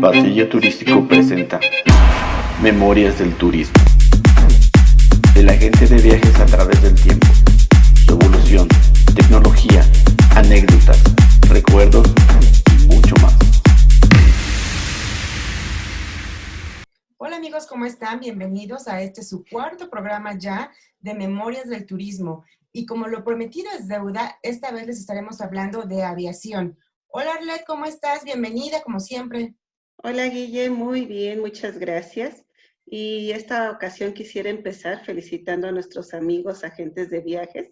Pasillo Turístico presenta Memorias del Turismo, de la gente de viajes a través del tiempo, su evolución, tecnología, anécdotas, recuerdos y mucho más. Hola amigos, ¿cómo están? Bienvenidos a su cuarto programa ya de Memorias del Turismo. Y como lo prometido es deuda, esta vez les estaremos hablando de aviación. Hola Arlet, ¿cómo estás? Bienvenida, como siempre. Hola Guille, muy bien, muchas gracias. Y esta ocasión quisiera empezar felicitando a nuestros amigos agentes de viajes,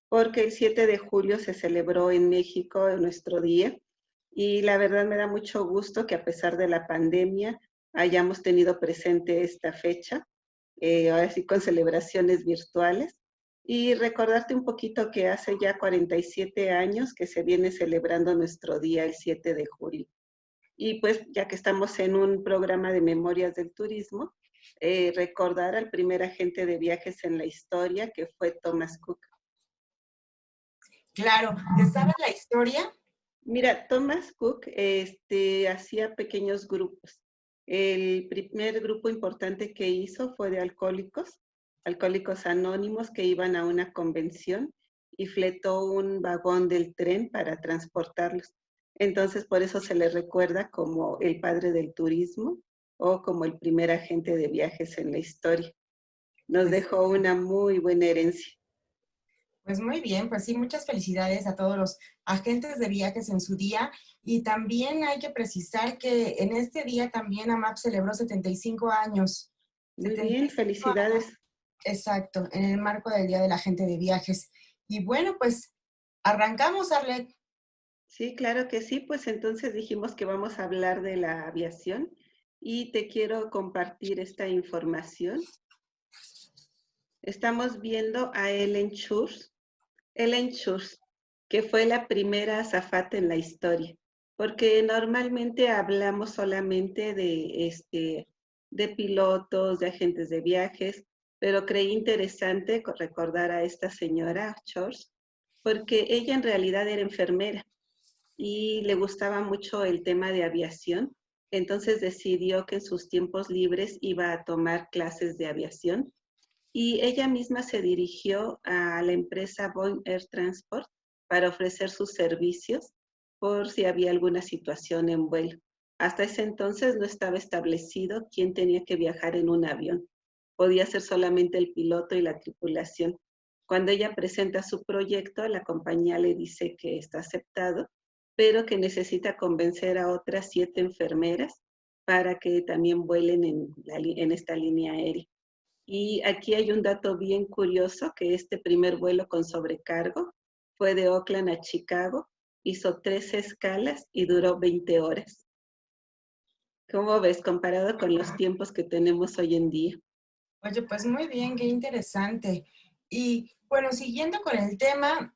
porque el 7 de julio se celebró en México nuestro día. Y la verdad me da mucho gusto que a pesar de la pandemia hayamos tenido presente esta fecha, ahora sí con celebraciones virtuales. Y recordarte un poquito que hace ya 47 años que se viene celebrando nuestro día el 7 de julio. Y pues ya que estamos en un programa de memorias del turismo, recordar al primer agente de viajes en la historia, que fue Thomas Cook. Claro, ¿te sabes la historia? Mira, Thomas Cook hacía pequeños grupos. El primer grupo importante que hizo fue de alcohólicos anónimos que iban a una convención y fletó un vagón del tren para transportarlos. Entonces, por eso se le recuerda como el padre del turismo o como el primer agente de viajes en la historia. Nos dejó una muy buena herencia. Pues muy bien, pues sí, muchas felicidades a todos los agentes de viajes en su día. Y también hay que precisar que en este día también AMAP celebró 75 años. Muy bien, felicidades. Exacto, en el marco del Día del Agente de Viajes. Y bueno, pues arrancamos, Arlet. Sí, claro que sí, pues entonces dijimos que vamos a hablar de la aviación y te quiero compartir esta información. Estamos viendo a Ellen Schurz, que fue la primera azafata en la historia, porque normalmente hablamos solamente de pilotos, de agentes de viajes, pero creí interesante recordar a esta señora Schurz, porque ella en realidad era enfermera y le gustaba mucho el tema de aviación, entonces decidió que en sus tiempos libres iba a tomar clases de aviación y ella misma se dirigió a la empresa Boeing Air Transport para ofrecer sus servicios por si había alguna situación en vuelo. Hasta ese entonces no estaba establecido quién tenía que viajar en un avión. Podía ser solamente el piloto y la tripulación. Cuando ella presenta su proyecto, la compañía le dice que está aceptado, pero que necesita convencer a otras 7 enfermeras para que también vuelen en esta línea aérea. Y aquí hay un dato bien curioso, que este primer vuelo con sobrecargo fue de Oakland a Chicago, hizo 13 escalas y duró 20 horas. ¿Cómo ves comparado con los tiempos que tenemos hoy en día? Oye, pues muy bien, qué interesante. Y bueno, siguiendo con el tema,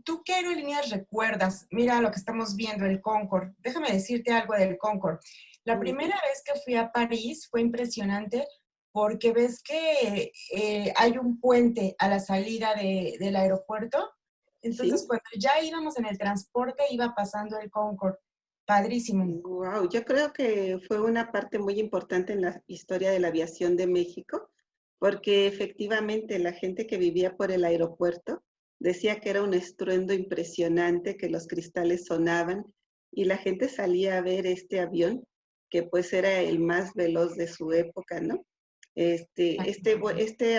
¿tú qué aerolíneas recuerdas? Mira lo que estamos viendo, el Concorde. Déjame decirte algo del Concorde. La primera vez que fui a París fue impresionante porque ves que hay un puente a la salida del aeropuerto. Entonces, ¿Sí? cuando ya íbamos en el transporte, iba pasando el Concorde. Padrísimo. Wow, yo creo que fue una parte muy importante en la historia de la aviación de México, porque efectivamente la gente que vivía por el aeropuerto decía que era un estruendo impresionante, que los cristales sonaban y la gente salía a ver este avión, que pues era el más veloz de su época, ¿no? Este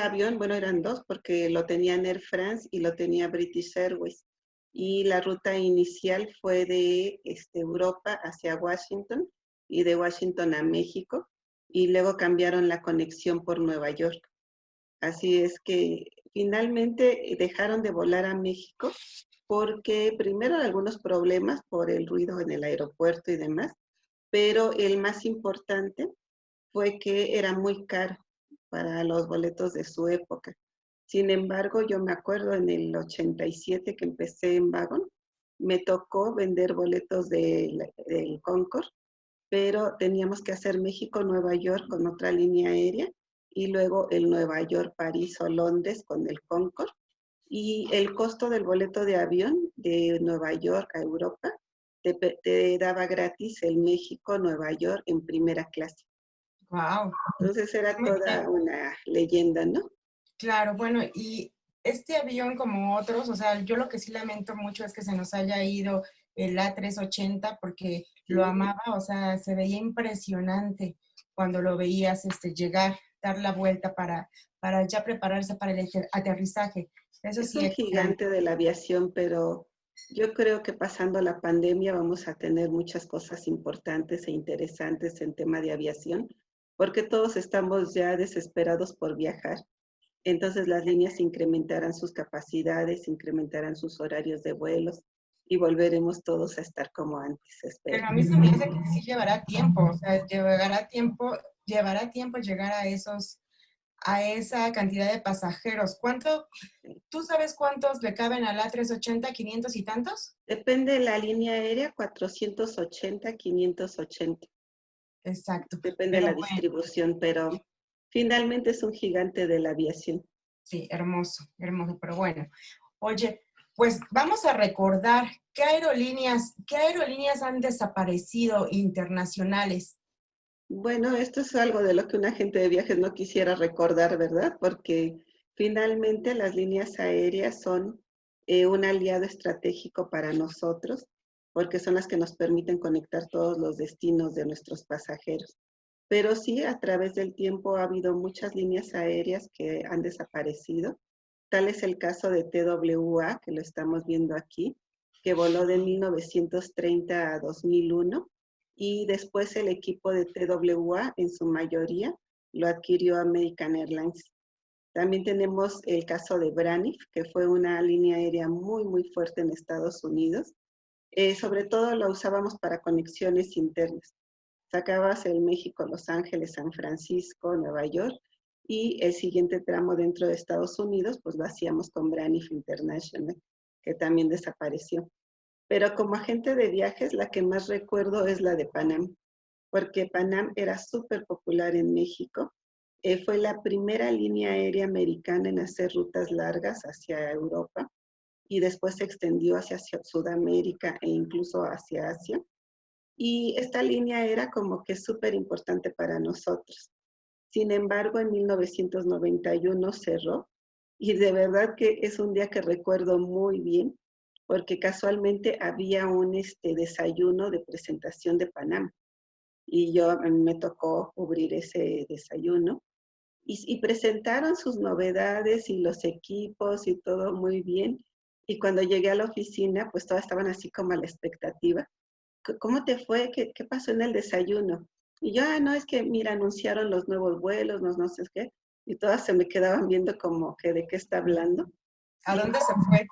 avión, bueno, eran dos porque lo tenían Air France y lo tenía British Airways. Y la ruta inicial fue de Europa hacia Washington y de Washington a México y luego cambiaron la conexión por Nueva York. Así es que finalmente dejaron de volar a México porque primero algunos problemas por el ruido en el aeropuerto y demás, pero el más importante fue que era muy caro para los boletos de su época. Sin embargo, yo me acuerdo en el 87 que empecé en Wagon, me tocó vender boletos del Concorde, pero teníamos que hacer México-Nueva York con otra línea aérea y luego el Nueva York-París o Londres con el Concorde. Y el costo del boleto de avión de Nueva York a Europa te daba gratis el México-Nueva York en primera clase. Wow. Entonces era toda una leyenda, ¿no? Claro, bueno, y este avión como otros, o sea, yo lo que sí lamento mucho es que se nos haya ido el A380 porque lo Sí. amaba, o sea, se veía impresionante cuando lo veías llegar, dar la vuelta para ya prepararse para el aterrizaje. Eso Es sí un extraño. gigante de la aviación, pero yo creo que pasando la pandemia vamos a tener muchas cosas importantes e interesantes en tema de aviación, porque todos estamos ya desesperados por viajar. Entonces las líneas incrementarán sus capacidades, incrementarán sus horarios de vuelos y volveremos todos a estar como antes, Pero espero. a mí se me hace que sí llevará tiempo, o sea, llevará tiempo llegar a esa cantidad de pasajeros. ¿Tú sabes cuántos le caben al A380, 500 y tantos? Depende de la línea aérea, 480, 580. Exacto. Depende de Pero la bueno, distribución, pero finalmente es un gigante de la aviación. sí, hermoso, hermoso, pero bueno. Oye, pues vamos a recordar qué aerolíneas han desaparecido internacionales. Bueno, esto es algo de lo que un agente de viajes no quisiera recordar, ¿verdad? Porque finalmente las líneas aéreas son un aliado estratégico para nosotros, porque son las que nos permiten conectar todos los destinos de nuestros pasajeros. Pero sí, a través del tiempo ha habido muchas líneas aéreas que han desaparecido. Tal es el caso de TWA, que lo estamos viendo aquí, que voló de 1930 a 2001 y después el equipo de TWA en su mayoría lo adquirió American Airlines. También tenemos el caso de Braniff, que fue una línea aérea muy, muy fuerte en Estados Unidos. Sobre todo lo usábamos para conexiones internas. Sacabas el México, Los Ángeles, San Francisco, Nueva York, y el siguiente tramo dentro de Estados Unidos, pues lo hacíamos con Braniff International, que también desapareció. Pero como agente de viajes, la que más recuerdo es la de Panam, porque Panam era súper popular en México. Fue la primera línea aérea americana en hacer rutas largas hacia Europa y después se extendió hacia Sudamérica e incluso hacia Asia. Y esta línea era como que súper importante para nosotros. Sin embargo, en 1991 cerró y de verdad que es un día que recuerdo muy bien porque casualmente había un desayuno de presentación de Panam y a mí me tocó cubrir ese desayuno y presentaron sus novedades y los equipos y todo muy bien. Y cuando llegué a la oficina, pues todas estaban así como a la expectativa. ¿Cómo te fue? ¿Qué pasó en el desayuno? Y yo, no, es que, mira, anunciaron los nuevos vuelos, no sé qué. Y todas se me quedaban viendo como que de qué está hablando. ¿A Y dónde se fue?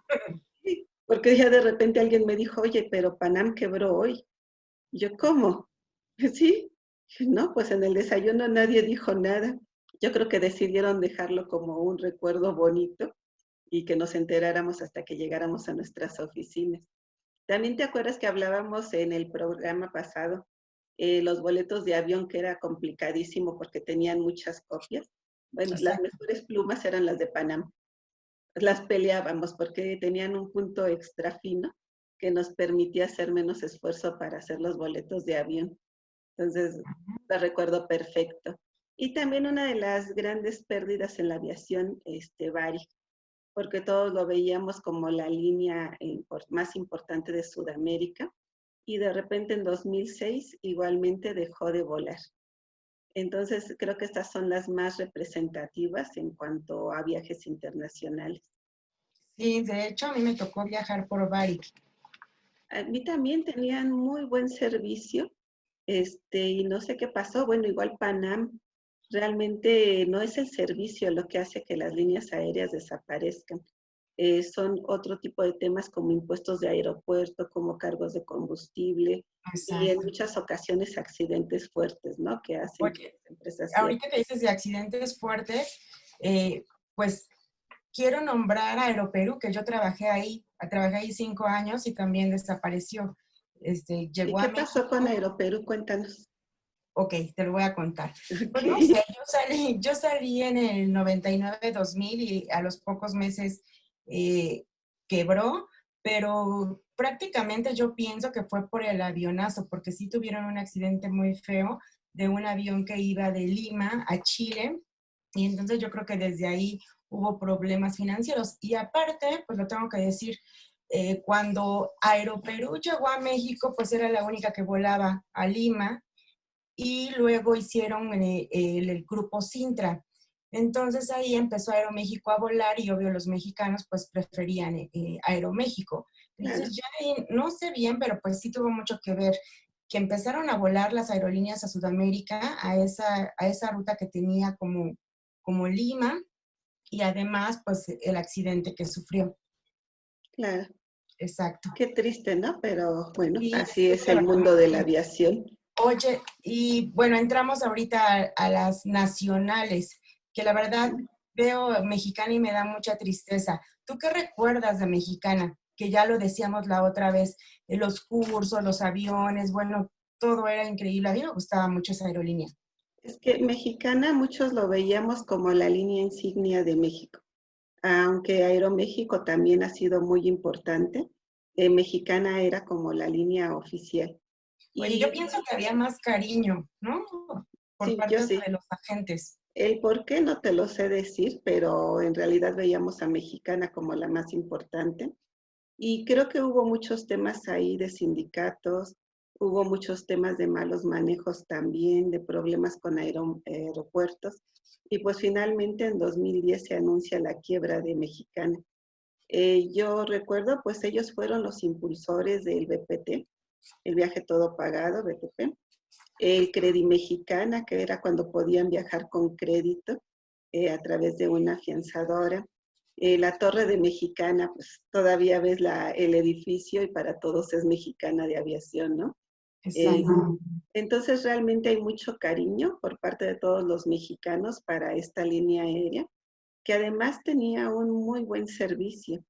porque ya de repente alguien me dijo, oye, pero Panam quebró hoy. Y yo, ¿cómo? Sí. No, pues en el desayuno nadie dijo nada. Yo creo que decidieron dejarlo como un recuerdo bonito y que nos enteráramos hasta que llegáramos a nuestras oficinas. También te acuerdas que hablábamos en el programa pasado, los boletos de avión que era complicadísimo porque tenían muchas copias. Bueno, las Exacto. mejores plumas eran las de Panam. Las peleábamos porque tenían un punto extra fino que nos permitía hacer menos esfuerzo para hacer los boletos de avión. Entonces, lo recuerdo perfecto. Y también una de las grandes pérdidas en la aviación, Varig, porque todos lo veíamos como la línea más importante de Sudamérica y de repente en 2006 igualmente dejó de volar. Entonces creo que estas son las más representativas en cuanto a viajes internacionales. Sí, de hecho a mí me tocó viajar por Bari. A mí también tenían muy buen servicio, y no sé qué pasó. Bueno, igual Panam realmente no es el servicio lo que hace que las líneas aéreas desaparezcan. Son otro tipo de temas como impuestos de aeropuerto, como cargos de combustible y en Exacto. muchas ocasiones accidentes fuertes, ¿no? Que hacen que Oye, las empresas cierren. ahorita que dices de accidentes fuertes, pues quiero nombrar a Aeroperú, que yo trabajé ahí 5 años y también desapareció. ¿Y Llegó a qué pasó con México. Aeroperú? Cuéntanos. Ok, te lo voy a contar. Pues no Ok. sé, yo salí en el 99-2000 y a los pocos meses quebró, pero prácticamente yo pienso que fue por el avionazo, porque sí tuvieron un accidente muy feo de un avión que iba de Lima a Chile, y entonces yo creo que desde ahí hubo problemas financieros. Y aparte, pues lo tengo que decir, cuando Aeroperú llegó a México, pues era la única que volaba a Lima, y luego hicieron el grupo Sintra. Entonces ahí empezó Aeroméxico a volar y obvio los mexicanos pues preferían Aeroméxico. Claro, Entonces ya no sé bien, pero pues sí tuvo mucho que ver que empezaron a volar las aerolíneas a Sudamérica, a esa ruta que tenía como Lima, y además pues el accidente que sufrió. claro. Exacto. Qué triste, ¿no? Pero bueno, Y así es súper el mundo de la lamentable. aviación. Oye, y bueno, entramos ahorita a las nacionales, que la verdad veo Mexicana y me da mucha tristeza. ¿Tú qué recuerdas de Mexicana? Que ya lo decíamos la otra vez, los cursos, los aviones, bueno, todo era increíble. A mí me gustaba mucho esa aerolínea. Es que Mexicana muchos lo veíamos como la línea insignia de México, aunque Aeroméxico también ha sido muy importante. Mexicana era como la línea oficial. Oye, yo Y pienso que había más cariño, ¿no? Por sí, yo parte sí. de los agentes. El por qué no te lo sé decir, pero en realidad veíamos a Mexicana como la más importante. Y creo que hubo muchos temas ahí de sindicatos, hubo muchos temas de malos manejos también, de problemas con aeropuertos. Y pues finalmente en 2010 se anuncia la quiebra de Mexicana. Yo recuerdo, pues ellos fueron los impulsores del BPT, el viaje todo pagado, BTP, el Credi Mexicana, que era cuando podían viajar con crédito a través de una afianzadora. La Torre de Mexicana, pues todavía ves el edificio y para todos es Mexicana de Aviación, ¿no? Eh, Exacto. entonces realmente hay mucho cariño por parte de todos los mexicanos para esta línea aérea, que además tenía un muy buen servicio.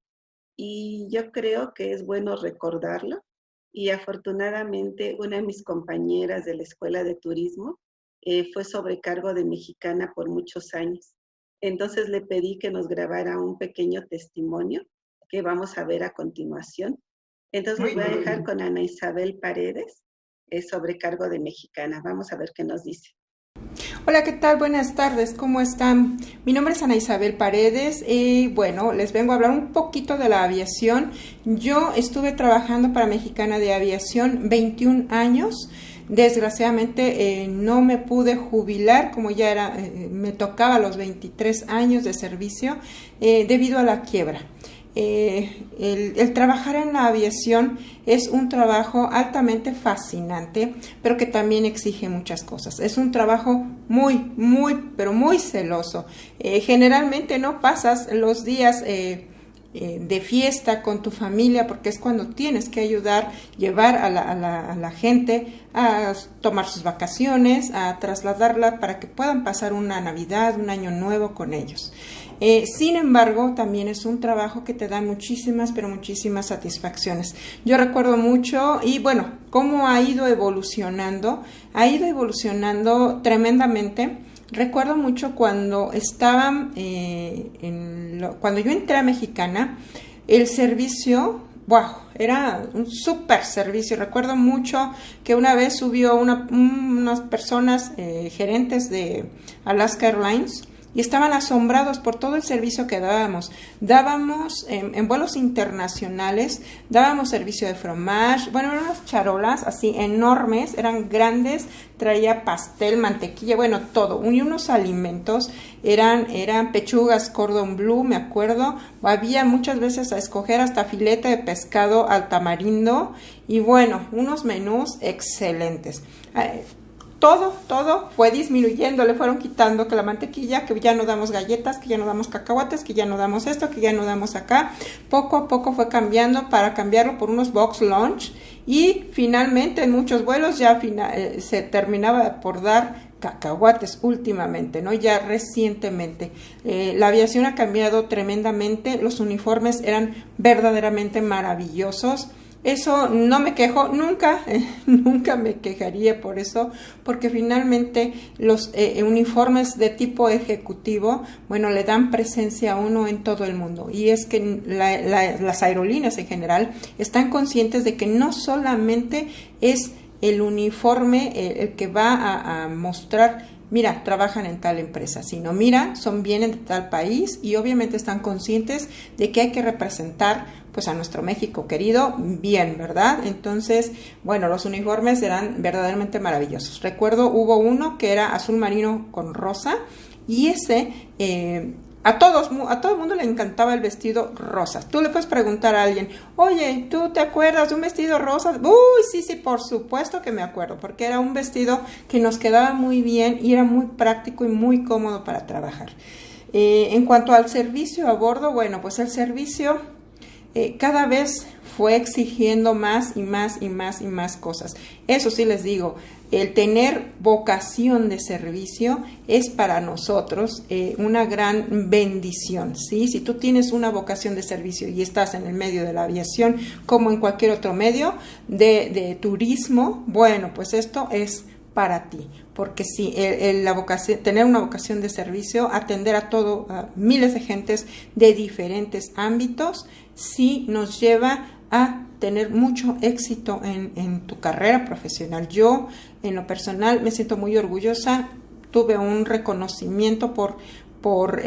Y yo creo que es bueno recordarlo. Y afortunadamente una de mis compañeras de la Escuela de Turismo fue sobrecargo de Mexicana por muchos años. Entonces le pedí que nos grabara un pequeño testimonio que vamos a ver a continuación. Entonces los Muy voy a bien. dejar con Ana Isabel Paredes, sobrecargo de Mexicana. Vamos a ver qué nos dice. Hola, ¿qué tal? Buenas tardes, ¿cómo están? Mi nombre es Ana Isabel Paredes y bueno, les vengo a hablar un poquito de la aviación. Yo estuve trabajando para Mexicana de Aviación 21 años. Desgraciadamente no me pude jubilar como ya era, me tocaba los 23 años de servicio debido a la quiebra. El trabajar en la aviación es un trabajo altamente fascinante, pero que también exige muchas cosas. Es un trabajo pero muy celoso. Generalmente no pasas los días de fiesta con tu familia porque es cuando tienes que ayudar, llevar a la gente a tomar sus vacaciones, a trasladarla para que puedan pasar una Navidad, un Año Nuevo con ellos. Sin embargo, también es un trabajo que te da muchísimas, pero muchísimas satisfacciones. Yo recuerdo mucho y bueno, cómo ha ido evolucionando tremendamente. Recuerdo mucho cuando estaban, cuando yo entré a Mexicana, el servicio, wow, era un súper servicio. Recuerdo mucho que una vez subió unas personas, gerentes de Alaska Airlines, y estaban asombrados por todo el servicio que dábamos. Dábamos en vuelos internacionales, dábamos servicio de fromage, bueno, eran unas charolas así enormes, eran grandes, traía pastel, mantequilla, bueno, todo, y unos alimentos, eran pechugas cordon bleu, me acuerdo, había muchas veces a escoger hasta filete de pescado al tamarindo, y bueno, unos menús excelentes. Todo fue disminuyendo, le fueron quitando que la mantequilla, que ya no damos galletas, que ya no damos cacahuates, que ya no damos esto, que ya no damos acá. Poco a poco fue cambiando para cambiarlo por unos box lunch y finalmente en muchos vuelos ya se terminaba por dar cacahuates últimamente, ¿no? Ya recientemente. La aviación ha cambiado tremendamente, los uniformes eran verdaderamente maravillosos. Eso no me quejo, nunca, nunca me quejaría por eso, porque finalmente los uniformes de tipo ejecutivo, bueno, le dan presencia a uno en todo el mundo. Y es que las aerolíneas en general están conscientes de que no solamente es el uniforme el que va a mostrar, mira, trabajan en tal empresa, sino mira, vienen de tal país y obviamente están conscientes de que hay que representar pues a nuestro México querido bien, ¿verdad? Entonces, bueno, los uniformes eran verdaderamente maravillosos. Recuerdo hubo uno que era azul marino con rosa y ese a todo el mundo le encantaba el vestido rosa. Tú le puedes preguntar a alguien, oye, ¿tú te acuerdas de un vestido rosa? Uy, sí, sí, por supuesto que me acuerdo, porque era un vestido que nos quedaba muy bien y era muy práctico y muy cómodo para trabajar. En cuanto al servicio a bordo, bueno, pues el servicio cada vez fue exigiendo más y más y más y más cosas. Eso sí les digo, el tener vocación de servicio es para nosotros una gran bendición, ¿sí? Si tú tienes una vocación de servicio y estás en el medio de la aviación como en cualquier otro medio de turismo, bueno, pues esto es para ti, porque sí, la vocación, tener una vocación de servicio, atender a miles de gentes de diferentes ámbitos, sí nos lleva a tener mucho éxito en tu carrera profesional. Yo, en lo personal, me siento muy orgullosa, tuve un reconocimiento por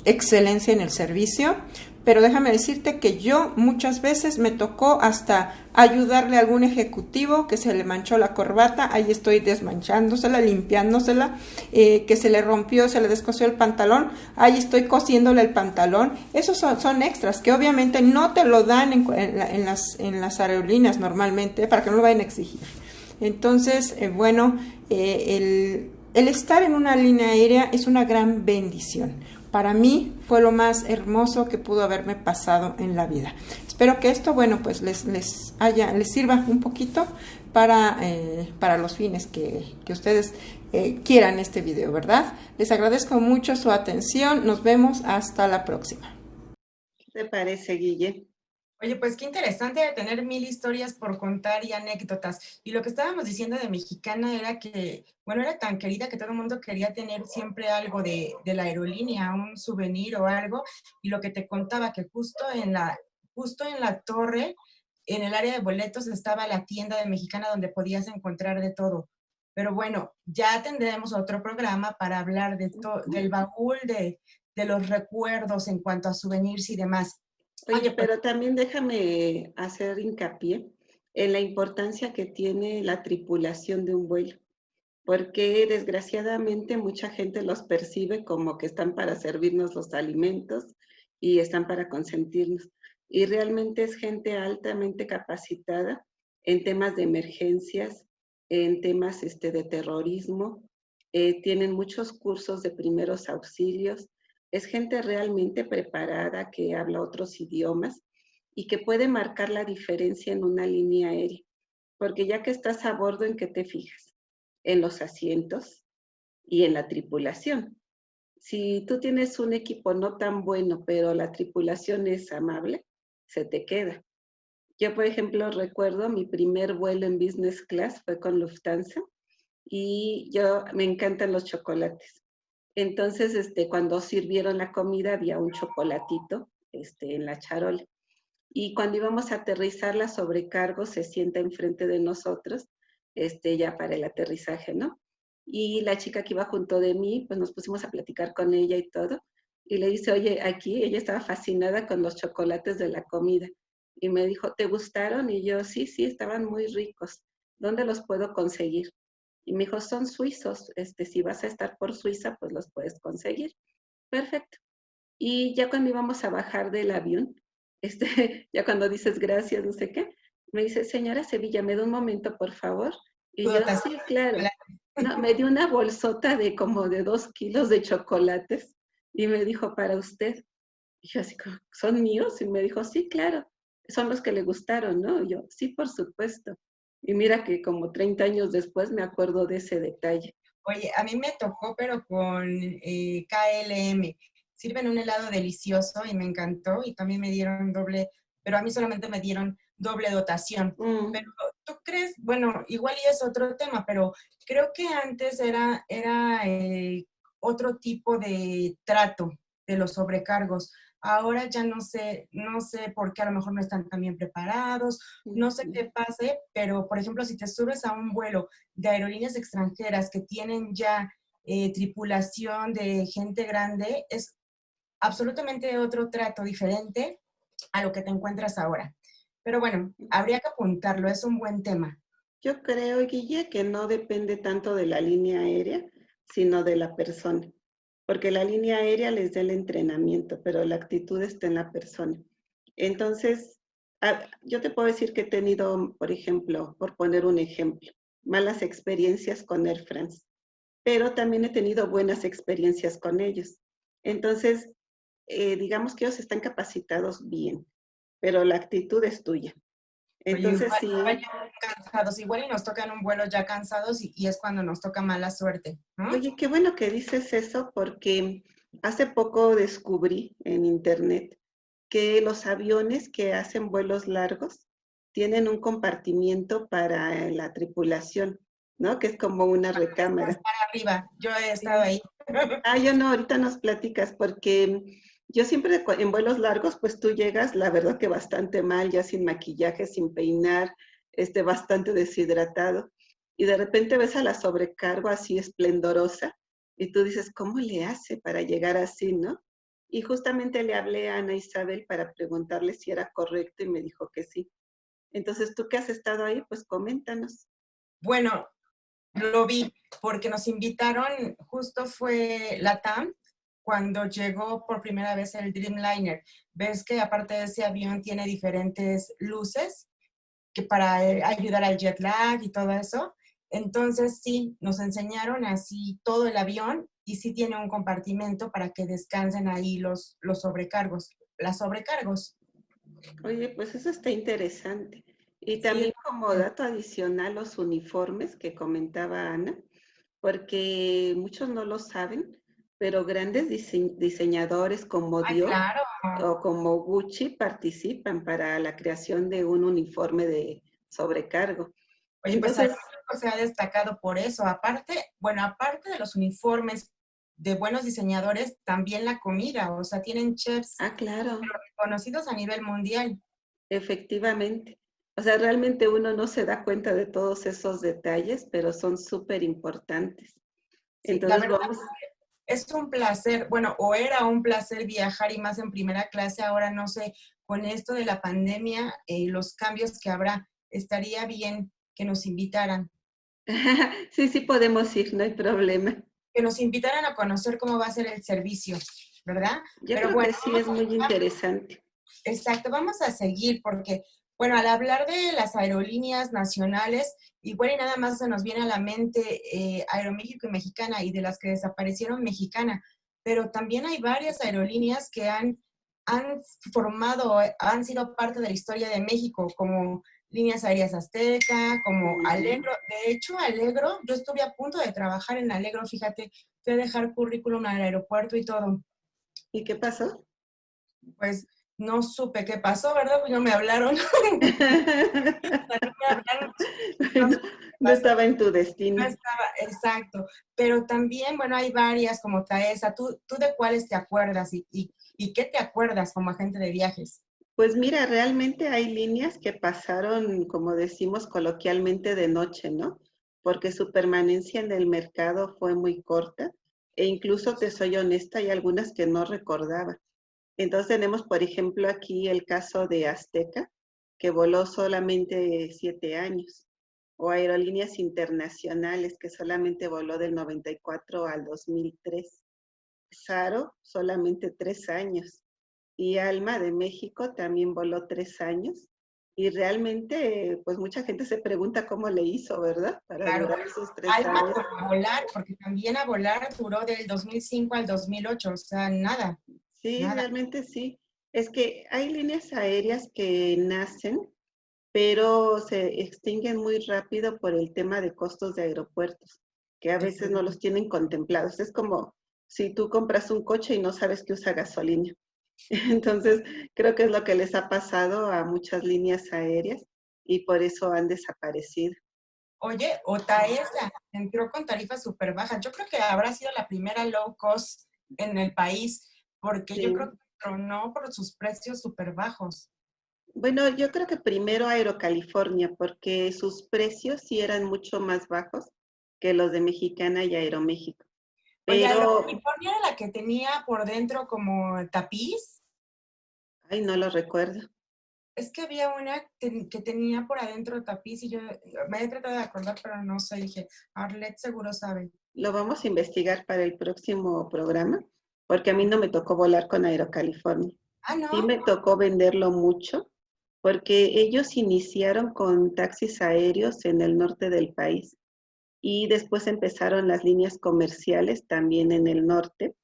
excelencia en el servicio, pero déjame decirte que yo muchas veces me tocó hasta ayudarle a algún ejecutivo que se le manchó la corbata, ahí estoy desmanchándosela, limpiándosela, que se le rompió, se le descosió el pantalón, ahí estoy cosiéndole el pantalón. Esos son extras que obviamente no te lo dan en las aerolíneas normalmente para que no lo vayan a exigir. Entonces, bueno, el estar en una línea aérea es una gran bendición. Para mí fue lo más hermoso que pudo haberme pasado en la vida. Espero que esto, bueno, pues les sirva un poquito para los fines que ustedes quieran este video, ¿verdad? Les agradezco mucho su atención. Nos vemos hasta la próxima. ¿Qué te parece, Guille? Oye, pues qué interesante de tener 1000 historias por contar y anécdotas. Y lo que estábamos diciendo de Mexicana era que, bueno, era tan querida que todo el mundo quería tener siempre algo de la aerolínea, un souvenir o algo. Y lo que te contaba, que justo en la torre, en el área de boletos, estaba la tienda de Mexicana donde podías encontrar de todo. Pero bueno, ya tendremos otro programa para hablar del baúl de los recuerdos en cuanto a souvenirs y demás. Oye, pero también déjame hacer hincapié en la importancia que tiene la tripulación de un vuelo, porque desgraciadamente mucha gente los percibe como que están para servirnos los alimentos y están para consentirnos. Y realmente es gente altamente capacitada en temas de emergencias, en temas de terrorismo, tienen muchos cursos de primeros auxilios. Es gente realmente preparada que habla otros idiomas y que puede marcar la diferencia en una línea aérea. Porque ya que estás a bordo, ¿en qué te fijas? En los asientos y en la tripulación. Si tú tienes un equipo no tan bueno, pero la tripulación es amable, se te queda. Yo, por ejemplo, recuerdo mi primer vuelo en business class fue con Lufthansa y me encantan los chocolates. Entonces, cuando sirvieron la comida, había un chocolatito en la charola. Y cuando íbamos a aterrizar, la sobrecargo se sienta enfrente de nosotros, ya para el aterrizaje, ¿no? Y la chica que iba junto de mí, pues nos pusimos a platicar con ella y todo. Y le dice, oye, aquí ella estaba fascinada con los chocolates de la comida. Y me dijo, ¿te gustaron? Y yo, sí, estaban muy ricos. ¿Dónde los puedo conseguir? Y me dijo, son suizos, si vas a estar por Suiza, pues los puedes conseguir. Perfecto. Y ya cuando íbamos a bajar del avión, ya cuando dices gracias, no sé qué, me dice, señora Sevilla, ¿me da un momento, por favor? Y yo, sí, claro. No, me dio una bolsota de como de 2 kilos de chocolates y me dijo, para usted. Y yo así, ¿son míos? Y me dijo, sí, claro, son los que le gustaron, ¿no? Y yo, sí, por supuesto. Y mira que como 30 años después me acuerdo de ese detalle. Oye, a mí me tocó, pero con KLM. Sirven un helado delicioso y me encantó y también me dieron doble, pero a mí solamente me dieron doble dotación. Mm. Pero tú crees, bueno, igual y es otro tema, pero creo que antes era otro tipo de trato de los sobrecargos. Ahora ya no sé por qué a lo mejor no están tan bien preparados, no sé qué pase, pero por ejemplo, si te subes a un vuelo de aerolíneas extranjeras que tienen ya tripulación de gente grande, es absolutamente otro trato diferente a lo que te encuentras ahora. Pero bueno, habría que apuntarlo, es un buen tema. Yo creo, Guille, que no depende tanto de la línea aérea, sino de la persona. Porque la línea aérea les da el entrenamiento, pero la actitud está en la persona. Entonces, yo te puedo decir que he tenido, por ejemplo, por poner un ejemplo, malas experiencias con Air France, pero también he tenido buenas experiencias con ellos. Entonces, digamos que ellos están capacitados bien, pero la actitud es tuya. Oye, Entonces, sí. igual ya cansados, igual y nos tocan un vuelo ya cansados y es cuando nos toca mala suerte, ¿no? Oye, qué bueno que dices eso porque hace poco descubrí en internet que los aviones que hacen vuelos largos tienen un compartimiento para la tripulación, ¿no? Que es como una recámara. Para arriba, yo he estado Sí. ahí. Yo no, ahorita nos platicas porque yo siempre en vuelos largos, pues tú llegas, la verdad que bastante mal, ya sin maquillaje, sin peinar, bastante deshidratado. Y de repente ves a la sobrecargo así esplendorosa y tú dices, ¿cómo le hace para llegar así, no? Y justamente le hablé a Ana Isabel para preguntarle si era correcto y me dijo que sí. Entonces, tú que has estado ahí, pues coméntanos. Bueno, lo vi porque nos invitaron, justo fue LATAM, cuando llegó por primera vez el Dreamliner. Ves que aparte de ese avión tiene diferentes luces que para ayudar al jet lag y todo eso. Entonces sí, nos enseñaron así todo el avión y sí tiene un compartimento para que descansen ahí los sobrecargos, las sobrecargos. Oye, pues eso está interesante. Y Sí, también como dato adicional, los uniformes que comentaba Ana, porque muchos no lo saben, pero grandes diseñadores como ay, Dior claro. o como Gucci participan para la creación de un uniforme de sobrecargo. Oye, pues Entonces, Aeroméxico se ha destacado por eso. Aparte, bueno, aparte de los uniformes de buenos diseñadores, también la comida, o sea, tienen chefs claro, conocidos a nivel mundial. efectivamente. O sea, realmente uno no se da cuenta de todos esos detalles, pero son súper importantes. Sí, la Entonces verdad vamos. es un placer, bueno, o era un placer viajar y más en primera clase, ahora no sé, con esto de la pandemia, los cambios que habrá, estaría bien que nos invitaran, Sí, sí podemos ir, no hay problema. que nos invitaran a conocer cómo va a ser el servicio, ¿verdad? Yo Pero creo bueno, que sí es muy interesante. exacto, vamos a seguir porque, bueno, al hablar de las aerolíneas nacionales, igual y nada más se nos viene a la mente Aeroméxico y Mexicana y de las que desaparecieron Mexicana, pero también hay varias aerolíneas que han formado, han sido parte de la historia de México, como Líneas Aéreas Azteca, como Alegro. De hecho, Alegro, yo estuve a punto de trabajar en Alegro, fíjate, fui a dejar currículum al aeropuerto y todo. ¿Y qué pasó? Pues no supe qué pasó, ¿verdad? Pues no me hablaron. No me hablaron, no No, supe qué no pasó. estaba en tu No destino. estaba, exacto. Pero también, bueno, hay varias como Taesa. ¿Tú de cuáles te acuerdas y qué te acuerdas como agente de viajes? Pues mira, realmente hay líneas que pasaron, como decimos coloquialmente, de noche, ¿no? Porque su permanencia en el mercado fue muy corta e incluso, te soy honesta, hay algunas que no recordaba. Entonces tenemos, por ejemplo, aquí el caso de Azteca, que voló solamente 7 años, o Aerolíneas Internacionales, que solamente voló del 94 al 2003. Saro, solamente 3 años. Y Alma de México también voló 3 años. Y realmente, pues mucha gente se pregunta cómo le hizo, ¿verdad? Para Claro, durar esos tres Alma años. por volar, porque también a volar duró del 2005 al 2008, o sea, nada, Sí, nada. realmente sí. Es que hay líneas aéreas que nacen, pero se extinguen muy rápido por el tema de costos de aeropuertos, que a veces no los tienen contemplados. Es como si tú compras un coche y no sabes que usa gasolina. Entonces, creo que es lo que les ha pasado a muchas líneas aéreas y por eso han desaparecido. Oye, Otaesa entró con tarifas súper bajas. Yo creo que habrá sido la primera low cost en el país, porque yo creo Sí. que tronó por sus precios súper bajos. Bueno, yo creo que primero Aerocalifornia, porque sus precios sí eran mucho más bajos que los de Mexicana y Aeroméxico. Oye, Pero, California era la que tenía por dentro como tapiz. ay, no lo recuerdo. Es que había una que tenía por adentro tapiz y yo me he tratado de acordar, pero no sé. Dije, Arlet seguro sabe. Lo vamos a investigar para el próximo programa, porque a mí no me tocó volar con Aerocalifornia. Ah, Sí ¿no? me tocó venderlo mucho, porque ellos iniciaron con taxis aéreos en el norte del país y después empezaron las líneas comerciales también en el norte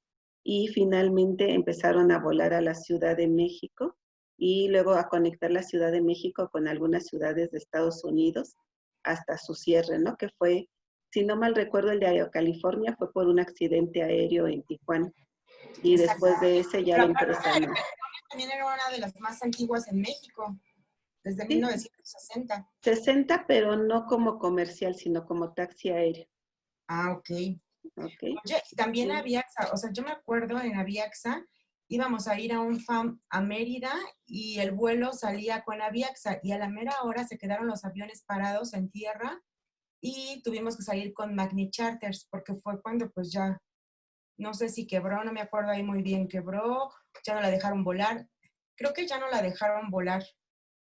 y finalmente empezaron a volar a la Ciudad de México y luego a conectar la Ciudad de México con algunas ciudades de Estados Unidos hasta su cierre, ¿no? Que fue, si no mal recuerdo, el de California fue por un accidente aéreo en Tijuana y Exacto. después de ese ya Pero la aparte, empresa no. también era una de las más antiguas en México, desde Sí, 1960. 60, pero no como comercial, sino como taxi aéreo. Ah, ok. ¿Ok? Oye, y también Sí. Aviaxa, o sea, yo me acuerdo en Aviaxa íbamos a ir a un FAM a Mérida y el vuelo salía con Aviaxa y a la mera hora se quedaron los aviones parados en tierra y tuvimos que salir con Magni Charters porque fue cuando pues ya, no sé si quebró, no me acuerdo ahí muy bien, quebró, ya no la dejaron volar. Creo que ya no la dejaron volar.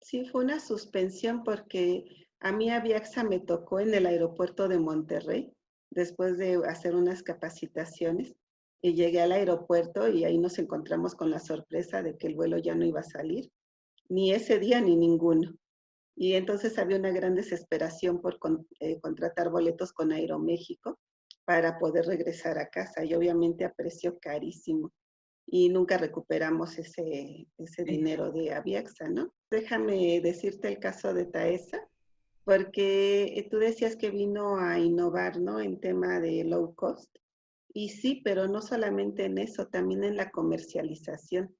Sí, fue una suspensión porque a mí Aviaxa me tocó en el aeropuerto de Monterrey, después de hacer unas capacitaciones, y llegué al aeropuerto y ahí nos encontramos con la sorpresa de que el vuelo ya no iba a salir, ni ese día ni ninguno. Y entonces había una gran desesperación por contratar boletos con Aeroméxico para poder regresar a casa y obviamente a precio carísimo y nunca recuperamos ese dinero de Aviaxa, ¿no? Déjame decirte el caso de Taesa, porque tú decías que vino a innovar, ¿no? En tema de low cost. Y sí, pero no solamente en eso, también en la comercialización,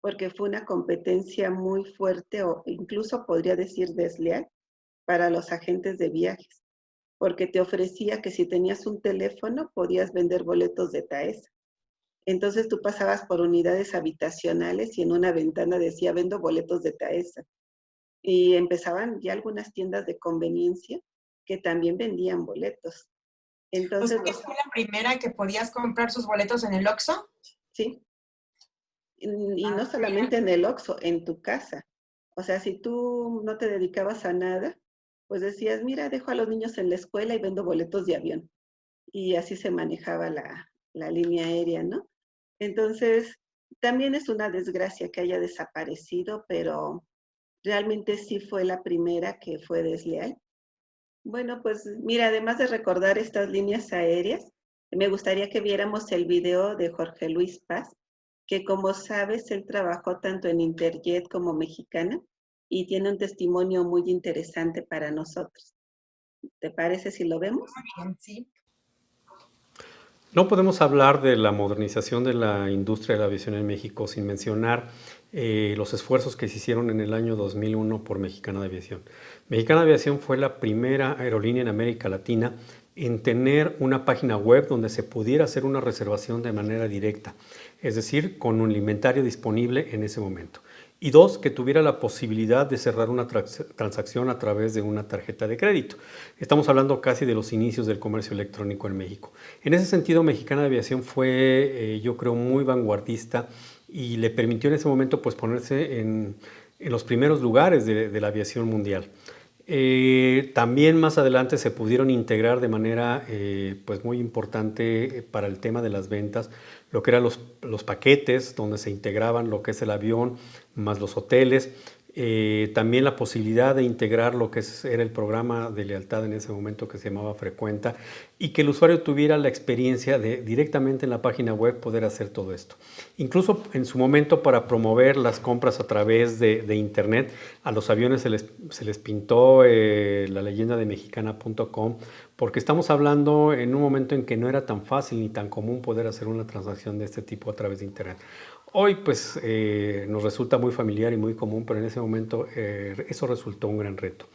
porque fue una competencia muy fuerte o incluso podría decir desleal para los agentes de viajes, porque te ofrecía que si tenías un teléfono podías vender boletos de Taesa. Entonces tú pasabas por unidades habitacionales y en una ventana decía, vendo boletos de Taesa. Y empezaban ya algunas tiendas de conveniencia que también vendían boletos. O Entonces, sea, que fue la primera que podías comprar sus boletos en el Oxxo. sí, y no solamente en el Oxxo, en tu casa. O sea, si tú no te dedicabas a nada, pues decías, mira, dejo a los niños en la escuela y vendo boletos de avión. Y así se manejaba la línea aérea, ¿no? Entonces, también es una desgracia que haya desaparecido, pero realmente sí fue la primera que fue desleal. Bueno, pues mira, además de recordar estas líneas aéreas, me gustaría que viéramos el video de Jorge Luis Paz, que como sabes, él trabajó tanto en Interjet como Mexicana y tiene un testimonio muy interesante para nosotros. ¿Te parece si lo vemos? Bien, sí. No podemos hablar de la modernización de la industria de la aviación en México sin mencionar los esfuerzos que se hicieron en el año 2001 por Mexicana de Aviación. Mexicana de Aviación fue la primera aerolínea en América Latina en tener una página web donde se pudiera hacer una reservación de manera directa, es decir, con un inventario disponible en ese momento. Y dos, que tuviera la posibilidad de cerrar una transacción a través de una tarjeta de crédito. Estamos hablando casi de los inicios del comercio electrónico en México. En ese sentido, Mexicana de Aviación fue, yo creo, muy vanguardista y le permitió en ese momento pues, ponerse en los primeros lugares de la aviación mundial. También más adelante se pudieron integrar de manera pues muy importante para el tema de las ventas lo que eran los paquetes donde se integraban lo que es el avión más los hoteles, también la posibilidad de integrar lo que era el programa de lealtad en ese momento que se llamaba Frecuenta y que el usuario tuviera la experiencia de directamente en la página web poder hacer todo esto. Incluso en su momento para promover las compras a través de internet, a los aviones se les pintó la leyenda de mexicana.com porque estamos hablando en un momento en que no era tan fácil ni tan común poder hacer una transacción de este tipo a través de internet. Hoy pues nos resulta muy familiar y muy común, pero en ese momento eso resultó un gran reto.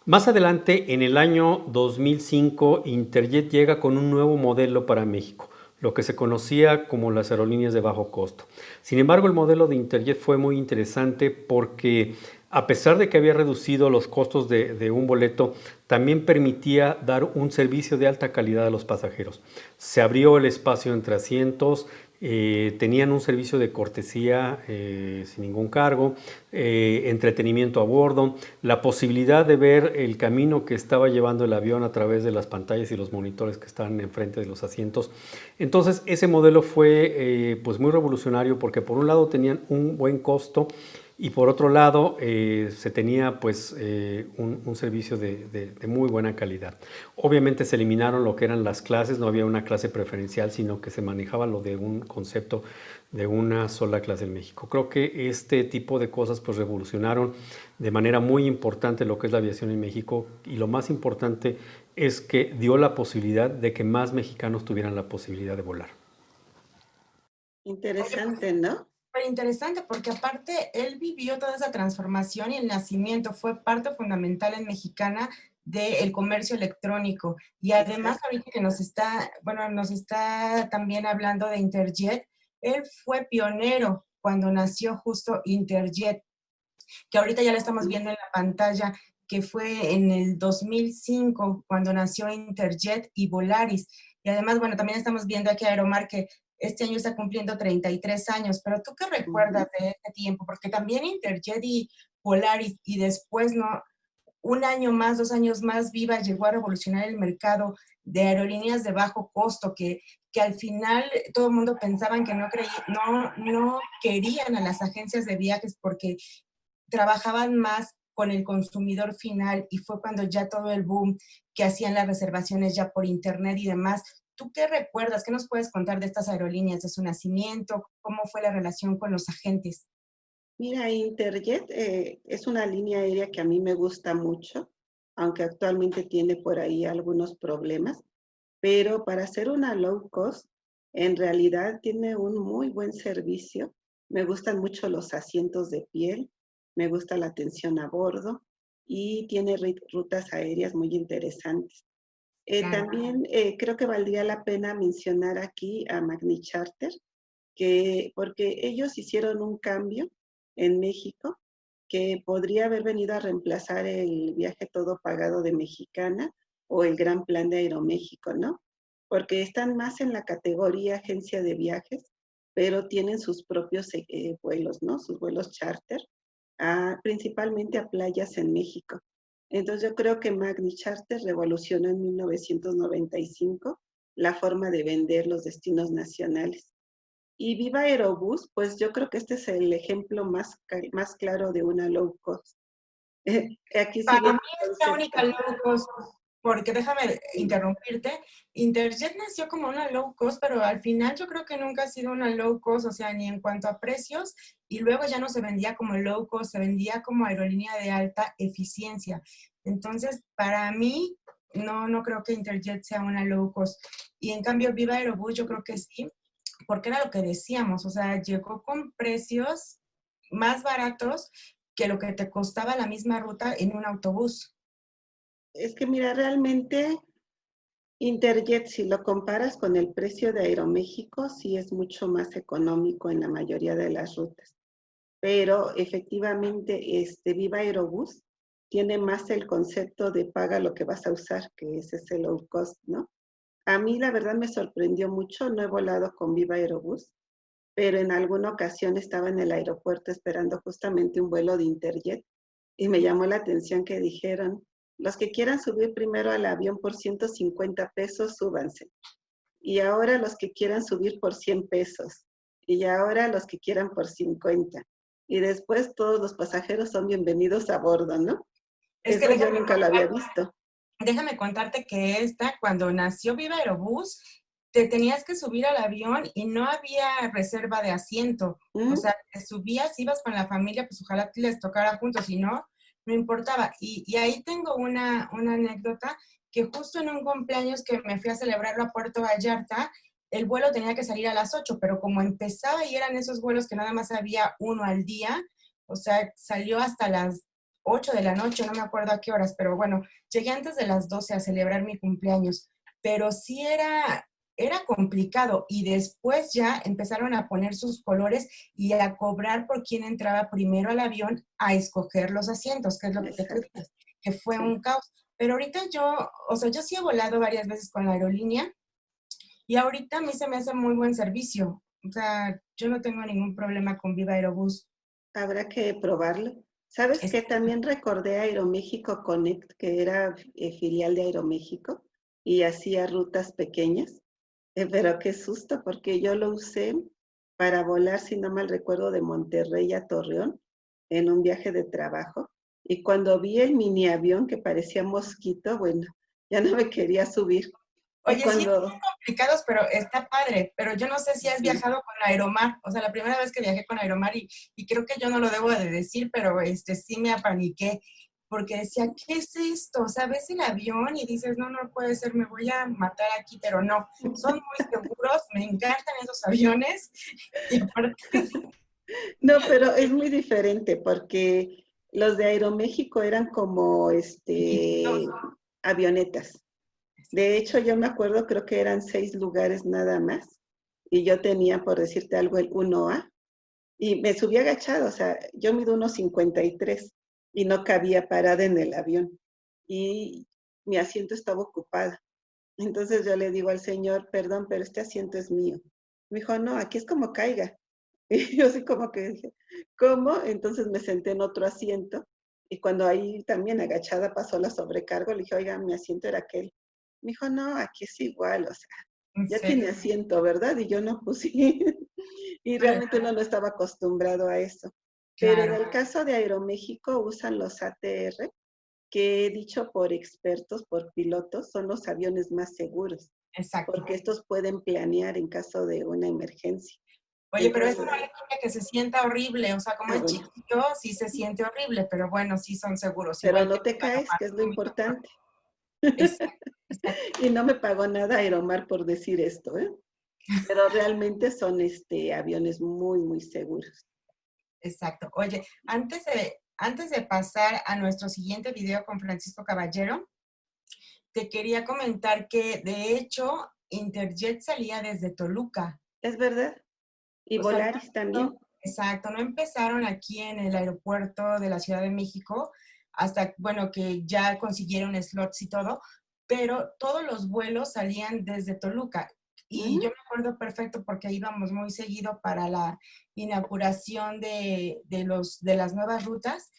Más adelante, en el año 2005, Interjet llega con un nuevo modelo para México, lo que se conocía como las aerolíneas de bajo costo. Sin embargo, el modelo de Interjet fue muy interesante porque, a pesar de que había reducido los costos de un boleto, también permitía dar un servicio de alta calidad a los pasajeros. Se abrió el espacio entre asientos, tenían un servicio de cortesía sin ningún cargo, entretenimiento a bordo, la posibilidad de ver el camino que estaba llevando el avión a través de las pantallas y los monitores que estaban enfrente de los asientos. Entonces ese modelo fue pues muy revolucionario porque por un lado tenían un buen costo y por otro lado se tenía pues un servicio de muy buena calidad. Obviamente se eliminaron lo que eran las clases, no había una clase preferencial, sino que se manejaba lo de un concepto de una sola clase en México. Creo que este tipo de cosas pues revolucionaron de manera muy importante lo que es la aviación en México, y lo más importante es que dio la posibilidad de que más mexicanos tuvieran la posibilidad de volar. Interesante, ¿no? Súper interesante, porque aparte él vivió toda esa transformación y el nacimiento fue parte fundamental en Mexicana del comercio electrónico. Y además ahorita que nos está también hablando de Interjet, él fue pionero cuando nació justo Interjet, que ahorita ya lo estamos viendo en la pantalla, que fue en el 2005 cuando nació Interjet y Volaris. Y además, bueno, también estamos viendo aquí a Aeromar que este año está cumpliendo 33 años, pero ¿tú qué recuerdas de este tiempo? Porque también Interjet y Volaris, y después, ¿no? Un año más, 2 años más, Viva llegó a revolucionar el mercado de aerolíneas de bajo costo, que al final todo el mundo pensaban que no querían a las agencias de viajes porque trabajaban más con el consumidor final, y fue cuando ya todo el boom que hacían las reservaciones ya por internet y demás. ¿Tú qué recuerdas? ¿Qué nos puedes contar de estas aerolíneas, de su nacimiento? ¿Cómo fue la relación con los agentes? Mira, Interjet es una línea aérea que a mí me gusta mucho, aunque actualmente tiene por ahí algunos problemas, pero para ser una low cost, en realidad tiene un muy buen servicio. Me gustan mucho los asientos de piel, me gusta la atención a bordo y tiene rutas aéreas muy interesantes. Claro. También creo que valdría la pena mencionar aquí a Magni Charter, porque ellos hicieron un cambio en México que podría haber venido a reemplazar el viaje todo pagado de Mexicana o el gran plan de Aeroméxico, ¿no? Porque están más en la categoría agencia de viajes, pero tienen sus propios vuelos, ¿no? Sus vuelos charter, principalmente a playas en México. Entonces yo creo que Magni Charter revolucionó en 1995 la forma de vender los destinos nacionales. Y Viva Aerobús, pues yo creo que este es el ejemplo más claro de una low cost. Aquí sí Para viene mí el es la concepto. única low cost, porque déjame interrumpirte, Interjet nació como una low cost, pero al final yo creo que nunca ha sido una low cost, o sea, ni en cuanto a precios, y luego ya no se vendía como low cost, se vendía como aerolínea de alta eficiencia. Entonces, para mí, no creo que Interjet sea una low cost. Y en cambio, Viva Aerobús yo creo que sí, porque era lo que decíamos, o sea, llegó con precios más baratos que lo que te costaba la misma ruta en un autobús. Es que mira, realmente Interjet, si lo comparas con el precio de Aeroméxico, sí es mucho más económico en la mayoría de las rutas. Pero efectivamente, Viva Aerobús tiene más el concepto de paga lo que vas a usar, que es ese low cost, ¿no? A mí la verdad me sorprendió mucho, no he volado con Viva Aerobús, pero en alguna ocasión estaba en el aeropuerto esperando justamente un vuelo de Interjet y me llamó la atención que dijeron, los que quieran subir primero al avión por 150 pesos, súbanse. Y ahora los que quieran subir por 100 pesos. Y ahora los que quieran por 50. Y después todos los pasajeros son bienvenidos a bordo, ¿no? Es que Eso yo nunca lo había visto. déjame contarte que cuando nació Viva Aerobús, te tenías que subir al avión y no había reserva de asiento. O sea, te subías, ibas con la familia, pues ojalá les tocara juntos, si no, no importaba. Y ahí tengo una anécdota, que justo en un cumpleaños que me fui a celebrarlo a Puerto Vallarta, el vuelo tenía que salir a las 8, pero como empezaba y eran esos vuelos que nada más había uno al día, o sea, salió hasta las 8 de la noche, no me acuerdo a qué horas, pero bueno, llegué antes de las 12 a celebrar mi cumpleaños, pero sí era complicado y después ya empezaron a poner sus colores y a cobrar por quién entraba primero al avión a escoger los asientos, que es lo que te Exacto. cuentas, que fue Sí. un caos. Pero ahorita o sea, yo sí he volado varias veces con la aerolínea y ahorita a mí se me hace muy buen servicio. O sea, yo no tengo ningún problema con Viva Aerobús. Habrá que probarlo. ¿Sabes Es- qué? También recordé Aeroméxico Connect, que era filial de Aeroméxico y hacía rutas pequeñas. Pero qué susto, porque yo lo usé para volar, si no mal recuerdo, de Monterrey a Torreón en un viaje de trabajo. Y cuando vi el mini avión que parecía mosquito, bueno, ya no me quería subir. Y Oye, sí, cuando, son complicados, pero está padre. Pero yo no sé si has sí, viajado con Aeromar. O sea, la primera vez que viajé con Aeromar, y creo que yo no lo debo de decir, pero sí me apaniqué. Porque decía, ¿qué es esto? O sea, ves el avión y dices, no, no puede ser, me voy a matar aquí, pero no. Son muy seguros, me encantan esos aviones. Y aparte, no, pero es muy diferente porque los de Aeroméxico eran como chiquititos. avionetas. De hecho, yo me acuerdo, creo que eran 6 lugares nada más. Y yo tenía, por decirte algo, el 1A. Y me subí agachado, o sea, yo mido 1,53 y no cabía parada en el avión. Y mi asiento estaba ocupado. Entonces yo le digo al señor, perdón, pero este asiento es mío. Me dijo, no, aquí es como caiga. Y yo así como que dije, ¿cómo? Entonces me senté en otro asiento y cuando ahí también agachada pasó la sobrecarga, le dije, oiga, mi asiento era aquel. Me dijo, no, aquí es igual, o sea, En ya tiene serio. asiento, ¿verdad? Y yo no, pues sí. Y Bueno, realmente uno no estaba acostumbrado a eso. Pero en claro, el caso de Aeroméxico usan los ATR, que dicho por expertos, por pilotos, son los aviones más seguros, exacto. porque estos pueden planear en caso de una emergencia. Oye, pero eso Entonces, no le quita que se sienta horrible. O sea, como es bueno, chiquito, sí se siente horrible, pero bueno, sí son seguros. pero Igual que no te caes, que es lo Palomar. importante. Exacto, exacto, Y no me pagó nada Aeromar por decir esto, ¿eh? Pero realmente son aviones muy, muy seguros. exacto. Oye, antes de pasar a nuestro siguiente video con Francisco Caballero, te quería comentar que de hecho Interjet salía desde Toluca. ¿Es verdad? Y O sea, Volaris también. exacto, no empezaron aquí en el aeropuerto de la Ciudad de México hasta, bueno, que ya consiguieron slots y todo, pero todos los vuelos salían desde Toluca. Y Ujú. yo me acuerdo perfecto porque íbamos muy seguido para la inauguración de las nuevas rutas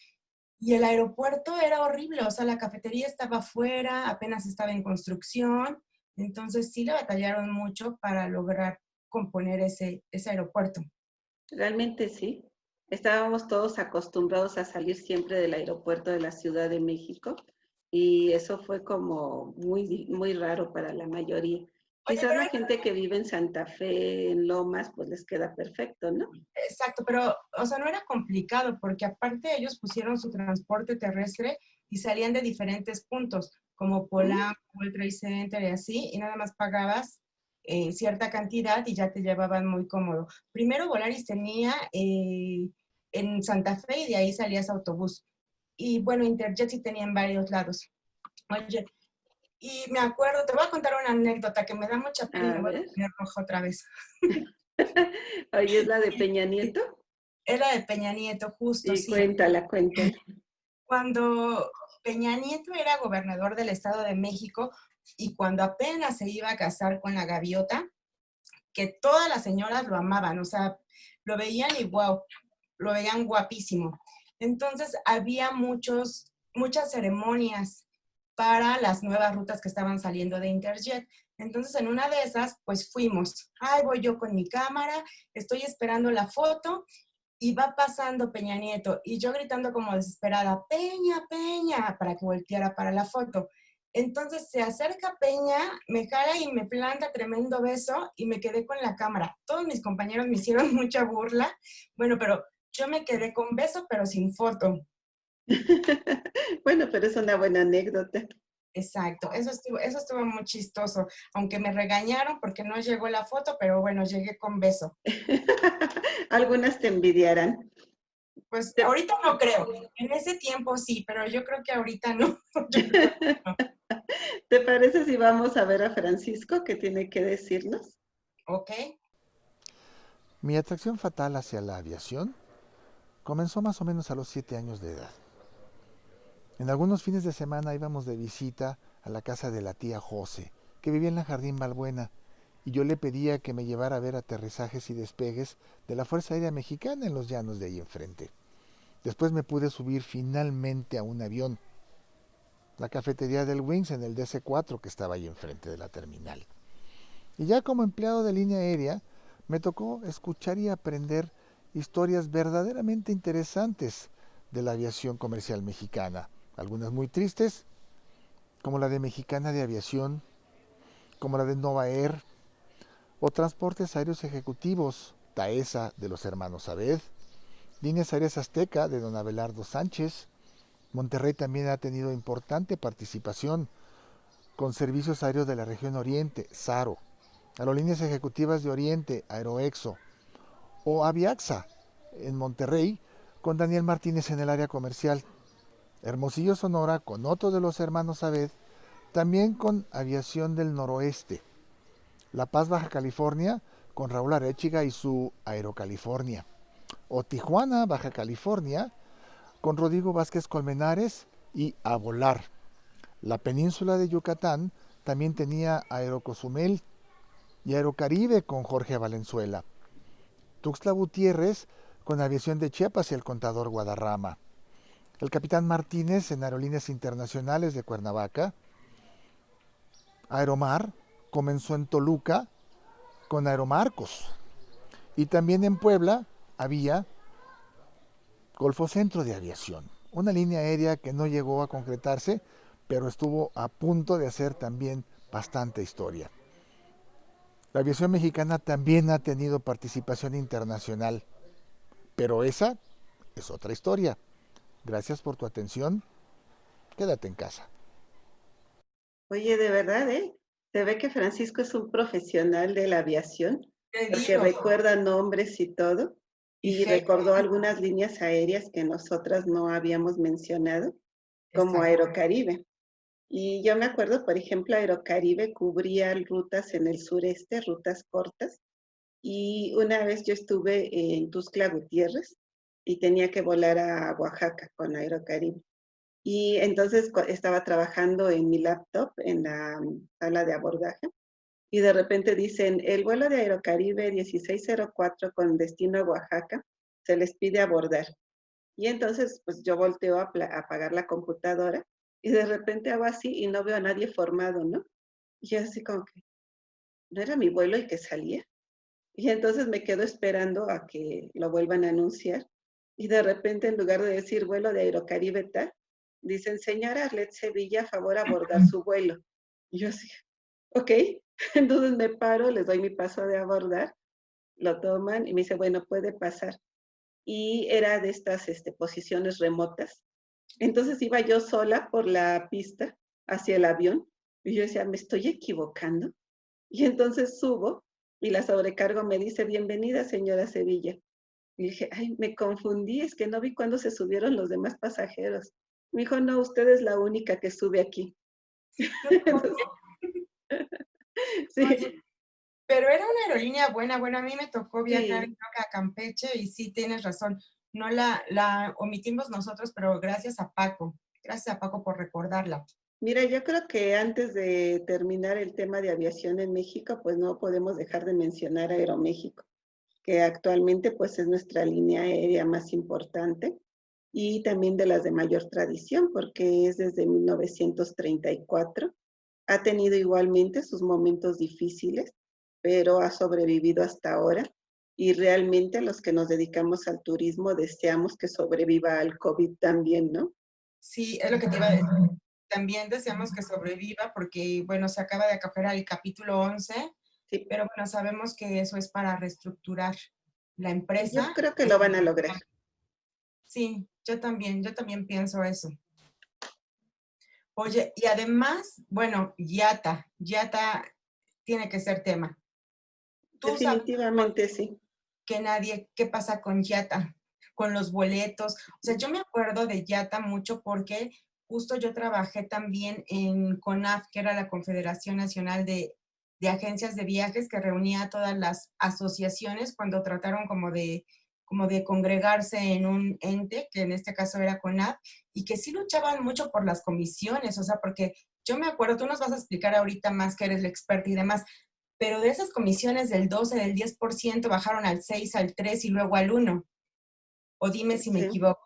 y el aeropuerto era horrible, o sea, la cafetería estaba afuera, apenas estaba en construcción, entonces sí le batallaron mucho para lograr componer ese aeropuerto. Realmente sí. Estábamos todos acostumbrados a salir siempre del aeropuerto de la Ciudad de México y eso fue como muy, muy raro para la mayoría. Oye, Quizás pero la gente que vive en Santa Fe, en Lomas, pues les queda perfecto, ¿no? exacto, pero, o sea, no era complicado porque aparte ellos pusieron su transporte terrestre y salían de diferentes puntos, como ¿Mm? Polanco, World Trade Center y así, y nada más pagabas cierta cantidad y ya te llevaban muy cómodo. Primero Volaris tenía en Santa Fe y de ahí salías autobús. Y bueno, Interjet sí tenía en varios lados. Oye, y me acuerdo, te voy a contar una anécdota que me da mucha pena y A me voy ver. a poner roja otra vez. Oye, es la de Peña Nieto. Era de Peña Nieto, justo, Y sí. cuéntala, cuéntala. Cuando Peña Nieto era gobernador del Estado de México y cuando apenas se iba a casar con la gaviota, que todas las señoras lo amaban, o sea, lo veían y wow, lo veían guapísimo. Entonces había muchas ceremonias para las nuevas rutas que estaban saliendo de Interjet. Entonces en una de esas, pues fuimos. Ay, voy yo con mi cámara, estoy esperando la foto y va pasando Peña Nieto y yo gritando como desesperada, Peña, Peña, para que volteara para la foto. Entonces se acerca Peña, me jala y me planta tremendo beso y me quedé con la cámara. Todos mis compañeros me hicieron mucha burla, bueno, pero yo me quedé con beso pero sin foto. Bueno, pero es una buena anécdota. Exacto, eso estuvo muy chistoso, aunque me regañaron porque no llegó la foto, pero bueno, llegué con beso. Algunas te envidiarán. Pues ¿Te, ahorita no creo, en ese tiempo sí, pero yo creo que ahorita no. Yo creo que no. ¿Te parece si vamos a ver a Francisco qué tiene que decirnos? Ok, Mi atracción fatal hacia la aviación comenzó más o menos a los 7 años de edad. En algunos fines de semana íbamos de visita a la casa de la tía José, que vivía en la Jardín Balbuena, y yo le pedía que me llevara a ver aterrizajes y despegues de la Fuerza Aérea Mexicana en los llanos de ahí enfrente. Después me pude subir finalmente a un avión, la cafetería del Wings en el DC-4 que estaba ahí enfrente de la terminal. Y ya como empleado de línea aérea, me tocó escuchar y aprender historias verdaderamente interesantes de la aviación comercial mexicana. Algunas muy tristes, como la de Mexicana de Aviación, como la de Nova Air, o Transportes Aéreos Ejecutivos, TAESA de los hermanos Abed, Líneas Aéreas Azteca de don Abelardo Sánchez. Monterrey también ha tenido importante participación con Servicios Aéreos de la Región Oriente, SARO, Aerolíneas Ejecutivas de Oriente, Aeroexo, o Aviaxa en Monterrey con Daniel Martínez en el área comercial. Hermosillo, Sonora con otro de los hermanos Abed, también con Aviación del Noroeste. La Paz, Baja California con Raúl Arechiga y su Aerocalifornia. O Tijuana, Baja California con Rodrigo Vázquez Colmenares y A Volar. La península de Yucatán también tenía Aerocozumel y Aerocaribe con Jorge Valenzuela. Tuxtla Gutiérrez con Aviación de Chiapas y el Contador Guadarrama. El Capitán Martínez en Aerolíneas Internacionales de Cuernavaca. Aeromar comenzó en Toluca con Aeromarcos. Y también en Puebla había Golfo Centro de Aviación, una línea aérea que no llegó a concretarse, pero estuvo a punto de hacer también bastante historia. La aviación mexicana también ha tenido participación internacional, pero esa es otra historia. Gracias por tu atención. Quédate en casa. Oye, de verdad, ¿eh? Se ve que Francisco es un profesional de la aviación, te porque digo, recuerda nombres y todo, y y recordó algunas líneas aéreas que nosotras no habíamos mencionado, como exacto. Aerocaribe. Y yo me acuerdo, por ejemplo, Aerocaribe cubría rutas en el sureste, rutas cortas, y una vez yo estuve en Tuxtla Gutiérrez y tenía que volar a Oaxaca con Aerocaribe. Y entonces estaba trabajando en mi laptop en la sala de abordaje y de repente dicen, el vuelo de Aerocaribe 1604 con destino a Oaxaca se les pide abordar. Y entonces pues yo volteo a apagar la computadora y de repente hago así y no veo a nadie formado, ¿no? Y yo así como que, ¿no era mi vuelo el que salía? Y entonces me quedo esperando a que lo vuelvan a anunciar. Y de repente, en lugar de decir vuelo de Aerocaribe tal, dicen, señora Arlet Sevilla, a favor abordar su vuelo. Y yo así, ok. Entonces me paro, les doy mi paso de abordar, lo toman y me dice, bueno, puede pasar. Y era de estas posiciones remotas. Entonces iba yo sola por la pista hacia el avión. Y yo decía, ¿me estoy equivocando? Y entonces subo y la sobrecargo me dice, bienvenida señora Sevilla. Y dije, ay, me confundí, es que no vi cuándo se subieron los demás pasajeros. Me dijo, no, usted es la única que sube aquí. Entonces, Oye, sí, pero era una aerolínea buena. Bueno, a mí me tocó viajar sí. creo que a Campeche y sí tienes razón. No la omitimos nosotros, pero gracias a Paco por recordarla. Mira, yo creo que antes de terminar el tema de aviación en México, pues no podemos dejar de mencionar Aeroméxico, que actualmente pues es nuestra línea aérea más importante y también de las de mayor tradición, porque es desde 1934. Ha tenido igualmente sus momentos difíciles, pero ha sobrevivido hasta ahora. Y realmente los que nos dedicamos al turismo deseamos que sobreviva al COVID también, ¿no? Sí, es lo que te iba a decir. También deseamos que sobreviva porque, bueno, se acaba de acoger al capítulo 11, Sí, pero bueno, sabemos que eso es para reestructurar la yo empresa. creo que lo van a lograr. Sí, yo también pienso eso. Oye, y además, bueno, Yata tiene que ser tema. Tú sabes Definitivamente sí. que nadie, ¿qué pasa con Yata? Con los boletos. O sea, yo me acuerdo de Yata mucho porque justo yo trabajé también en CONAF, que era la Confederación Nacional de Agencias de Viajes, que reunía a todas las asociaciones cuando trataron como de congregarse en un ente, que en este caso era CONAF, y que sí luchaban mucho por las comisiones, o sea, porque yo me acuerdo, tú nos vas a explicar ahorita más que eres la experta y demás, pero de esas comisiones del 12, del 10% bajaron al 6, al 3 y luego al 1. O dime si me Sí. equivoco.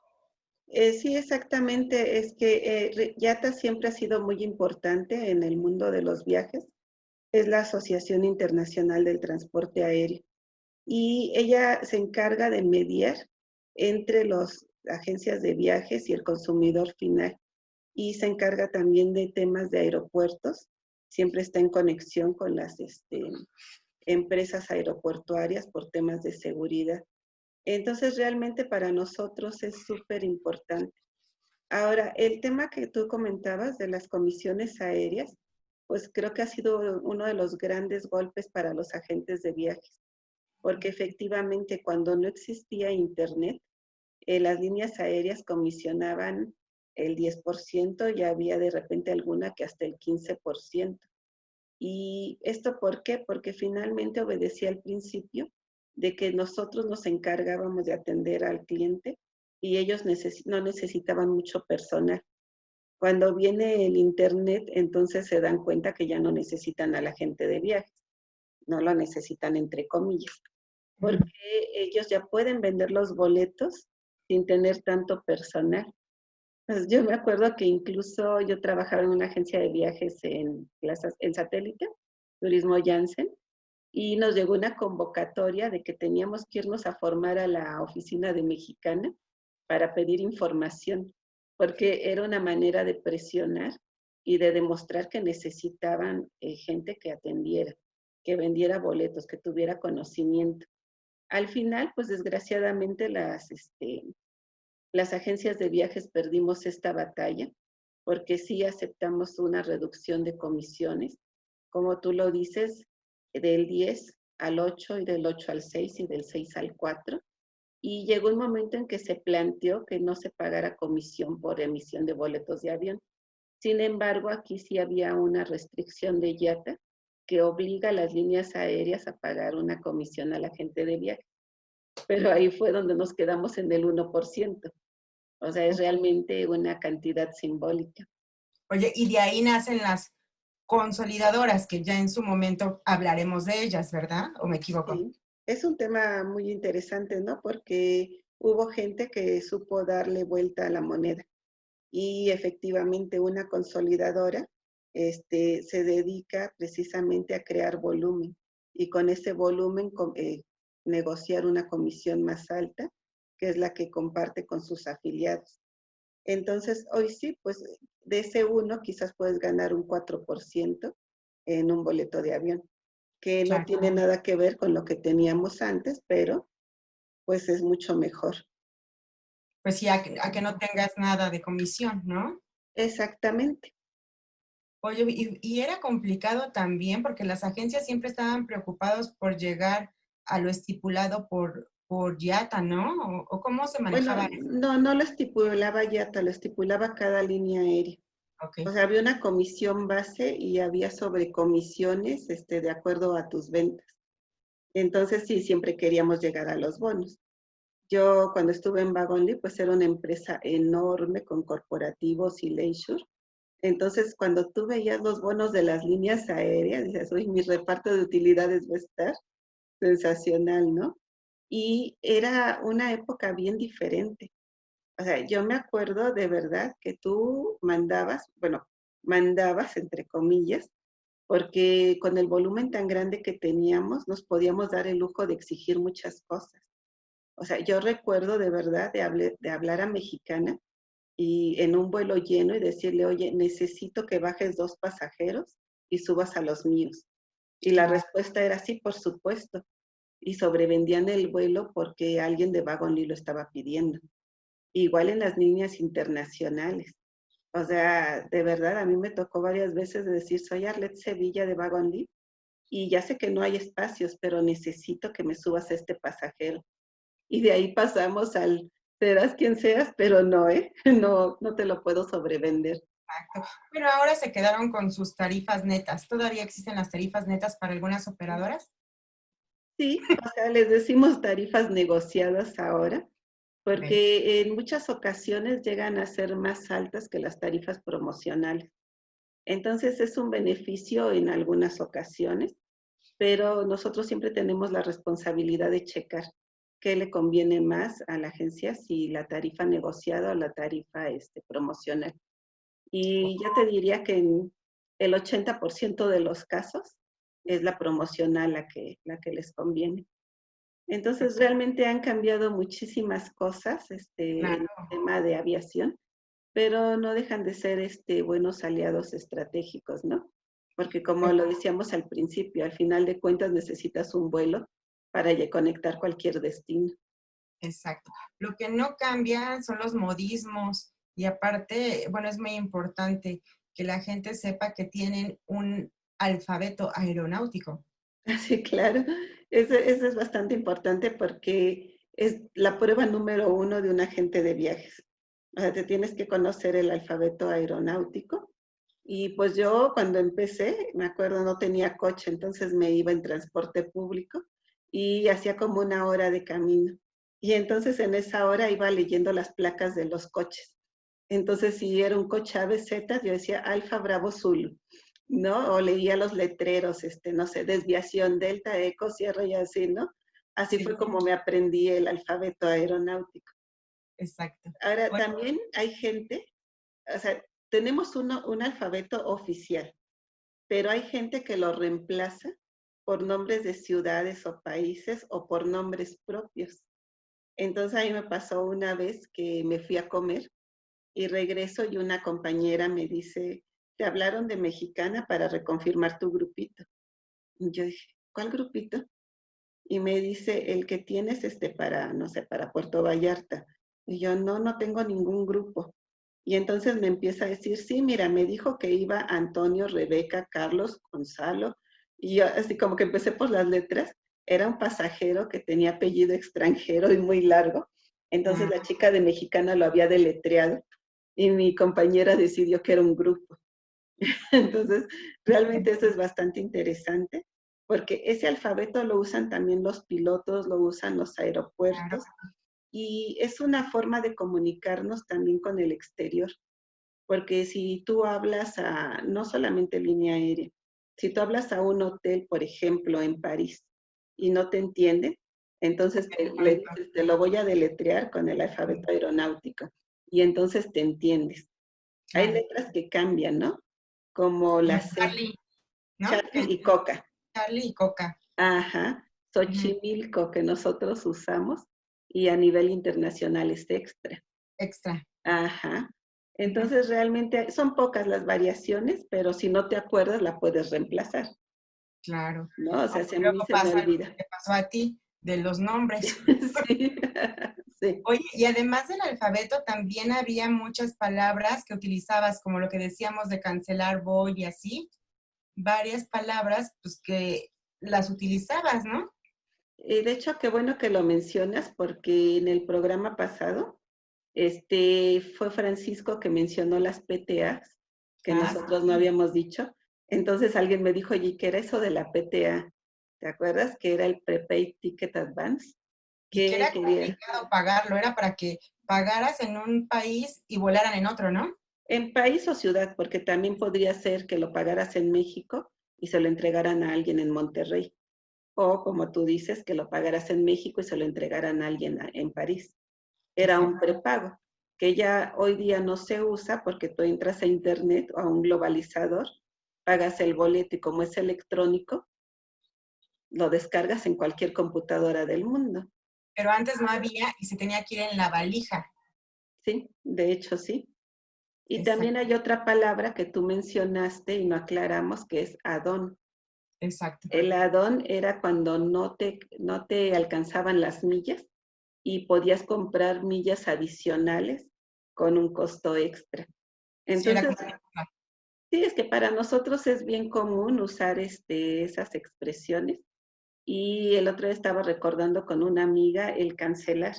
Sí, exactamente. Es que YATA siempre ha sido muy importante en el mundo de los viajes. Es la Asociación Internacional del Transporte Aéreo. Y ella se encarga de mediar entre las agencias de viajes y el consumidor final. Y se encarga también de temas de aeropuertos. Siempre está en conexión con las empresas aeroportuarias por temas de seguridad. Entonces, realmente para nosotros es súper importante. Ahora, el tema que tú comentabas de las comisiones aéreas, pues creo que ha sido uno de los grandes golpes para los agentes de viajes, porque efectivamente cuando no existía internet, las líneas aéreas comisionaban el 10% y había de repente alguna que hasta el 15%. ¿Y esto por qué? Porque finalmente obedecía al principio de que nosotros nos encargábamos de atender al cliente y ellos no necesitaban mucho personal. Cuando viene el internet, entonces se dan cuenta que ya no necesitan a la gente de viajes, no lo necesitan entre comillas, porque ellos ya pueden vender los boletos sin tener tanto personal. Pues yo me acuerdo que incluso yo trabajaba en una agencia de viajes en Satélite, Turismo Janssen, y nos llegó una convocatoria de que teníamos que irnos a formar a la oficina de Mexicana para pedir información, porque era una manera de presionar y de demostrar que necesitaban gente que atendiera, que vendiera boletos, que tuviera conocimiento. Al final, pues desgraciadamente las agencias de viajes perdimos esta batalla porque sí aceptamos una reducción de comisiones, como tú lo dices, del 10 al 8 y del 8 al 6 y del 6 al 4. Y llegó un momento en que se planteó que no se pagara comisión por emisión de boletos de avión. Sin embargo, aquí sí había una restricción de IATA que obliga a las líneas aéreas a pagar una comisión a la gente de viaje. Pero ahí fue donde nos quedamos en el 1%. O sea, es realmente una cantidad simbólica. Oye, y de ahí nacen las consolidadoras, que ya en su momento hablaremos de ellas, ¿verdad? ¿O me equivoco? Sí, es un tema muy interesante, ¿no? Porque hubo gente que supo darle vuelta a la moneda y efectivamente una consolidadora se dedica precisamente a crear volumen y con ese volumen negociar una comisión más alta, que es la que comparte con sus afiliados. Entonces, hoy sí, pues de ese uno quizás puedes ganar un 4% en un boleto de avión, que no Claro. tiene nada que ver con lo que teníamos antes, pero pues es mucho mejor. Pues sí, a que no tengas nada de comisión, ¿no? Exactamente. Oye, y era complicado también porque las agencias siempre estaban preocupados por llegar a lo estipulado por IATA, ¿no? ¿O cómo se Bueno, manejaba eso? no lo estipulaba YATA, lo estipulaba cada línea aérea. Ok. O sea, había una comisión base y había sobrecomisiones de acuerdo a tus ventas. Entonces, sí, siempre queríamos llegar a los bonos. Yo cuando estuve en Wagonly, pues era una empresa enorme con corporativos y leisure. Entonces, cuando tú veías los bonos de las líneas aéreas, dices, uy, mi reparto de utilidades va a estar sensacional, ¿no? Y era una época bien diferente. O sea, yo me acuerdo de verdad que tú mandabas entre comillas, porque con el volumen tan grande que teníamos, nos podíamos dar el lujo de exigir muchas cosas. O sea, yo recuerdo de verdad de hablar a Mexicana y en un vuelo lleno y decirle, oye, necesito que bajes 2 pasajeros y subas a los míos. Y la respuesta era sí, por supuesto. Y sobrevendían el vuelo porque alguien de Wagonly lo estaba pidiendo. Igual en las líneas internacionales. O sea, de verdad, a mí me tocó varias veces decir, soy Arlet Sevilla de Wagonlit y ya sé que no hay espacios, pero necesito que me subas a este pasajero. Y de ahí pasamos al, serás quien seas, pero no, ¿eh? No, no te lo puedo sobrevender. Exacto. Pero ahora se quedaron con sus tarifas netas. ¿Todavía existen las tarifas netas para algunas operadoras? Sí, o sea, les decimos tarifas negociadas ahora, porque en muchas ocasiones llegan a ser más altas que las tarifas promocionales. Entonces es un beneficio en algunas ocasiones, pero nosotros siempre tenemos la responsabilidad de checar qué le conviene más a la agencia, si la tarifa negociada o la tarifa promocional. Y ya te diría que en el 80% de los casos es la promocional la que les conviene. Entonces realmente han cambiado muchísimas cosas en Claro. el tema de aviación, pero no dejan de ser buenos aliados estratégicos, ¿no? Porque como lo decíamos al principio, al final de cuentas necesitas un vuelo para conectar cualquier destino. Exacto. Lo que no cambia son los modismos y aparte, bueno, es muy importante que la gente sepa que tienen un alfabeto aeronáutico. Sí, claro. Eso es bastante importante porque es la prueba número 1 de un agente de viajes. O sea, te tienes que conocer el alfabeto aeronáutico. Y pues yo cuando empecé, me acuerdo, no tenía coche, entonces me iba en transporte público y hacía como 1 hora de camino. Y entonces en esa hora iba leyendo las placas de los coches. Entonces si era un coche ABZ, yo decía Alfa Bravo Zulu, ¿no? O leía los letreros, no sé, desviación, Delta, Eco, Sierra y así, ¿no? Así Sí, fue como me aprendí el alfabeto aeronáutico. exacto. Ahora, Bueno, también hay gente, o sea, tenemos un alfabeto oficial, pero hay gente que lo reemplaza por nombres de ciudades o países o por nombres propios. Entonces a mí me pasó una vez que me fui a comer y regreso y una compañera me dice, te hablaron de Mexicana para reconfirmar tu grupito. Y yo dije, ¿cuál grupito? Y me dice, el que tienes para, no sé, para Puerto Vallarta. Y yo, no, no tengo ningún grupo. Y entonces me empieza a decir, sí, mira, me dijo que iba Antonio, Rebeca, Carlos, Gonzalo. Y yo así como que empecé por las letras. Era un pasajero que tenía apellido extranjero y muy largo. Entonces la chica de Mexicana lo había deletreado y mi compañera decidió que era un grupo. Entonces, realmente eso es bastante interesante, porque ese alfabeto lo usan también los pilotos, lo usan los claro, aeropuertos, y es una forma de comunicarnos también con el exterior, porque si tú hablas no solamente línea aérea, si tú hablas a un hotel, por ejemplo, en París, y no te entienden, entonces le dices, te lo voy a deletrear con el alfabeto aeronáutico, y entonces te entiendes. Hay claro. letras que cambian, ¿no? Como la C, Charlie, ¿no? Charlie y Coca. Charlie y Coca. Ajá, Ujú. Xochimilco que nosotros usamos y a nivel internacional es extra. Extra. Ajá. Ujú. Entonces realmente son pocas las variaciones, pero si no te acuerdas la puedes reemplazar, Claro. ¿no? O sea, si a mí Luego se me pasa lo olvida. que te pasó a ti de los nombres. Sí, sí. Oye, y además del alfabeto también había muchas palabras que utilizabas, como lo que decíamos de cancelar voy y así, varias palabras pues que las utilizabas, ¿no? De hecho, qué bueno que lo mencionas porque en el programa pasado, fue Francisco que mencionó las PTAs, que Ah, nosotros no habíamos dicho. Entonces alguien me dijo, oye, ¿qué era eso de la PTA? ¿Te acuerdas? Que era el Prepaid Ticket Advance. y que Que era quería, complicado pagarlo, era para que pagaras en un país y volaran en otro, ¿no? en país o ciudad, porque también podría ser que lo pagaras en México y se lo entregaran a alguien en Monterrey. O como tú dices, que lo pagaras en México y se lo entregaran a alguien en París. Era un Exacto. prepago, que ya hoy día no se usa porque tú entras a internet o a un globalizador, pagas el boleto y como es electrónico, lo descargas en cualquier computadora del mundo. Pero antes no había y se tenía que ir en la valija. Sí, de hecho sí. Y también Exacto, hay otra palabra que tú mencionaste y no aclaramos, que es add-on. exacto. El add-on era cuando no te alcanzaban las millas y podías comprar millas adicionales con un costo extra. Sí, era Entonces, complicado. sí, es que para nosotros es bien común usar esas expresiones. Y el otro día estaba recordando con una amiga el cancelar,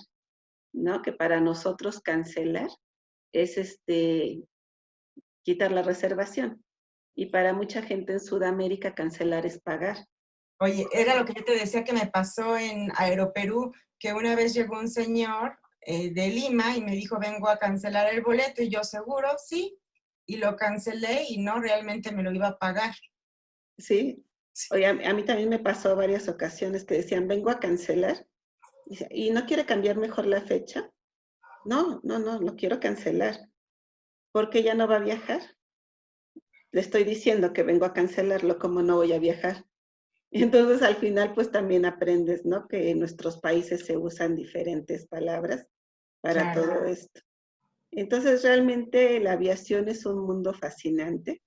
¿no? Que para nosotros cancelar es quitar la reservación. Y para mucha gente en Sudamérica cancelar es pagar. Oye, era lo que yo te decía que me pasó en Aeroperú, que una vez llegó un señor de Lima y me dijo, vengo a cancelar el boleto, y yo, ¿seguro? Sí, y lo cancelé y no, realmente me lo iba a pagar. Sí. Oye, a mí también me pasó varias ocasiones que decían, vengo a cancelar. ¿Y no quiere cambiar mejor la fecha? No, no, no, lo quiero cancelar. ¿Por qué ya no va a viajar? Le estoy diciendo que vengo a cancelarlo, ¿cómo no voy a viajar? Entonces al final pues también aprendes, ¿no? Que en nuestros países se usan diferentes palabras para Claro. todo esto. Entonces realmente la aviación es un mundo fascinante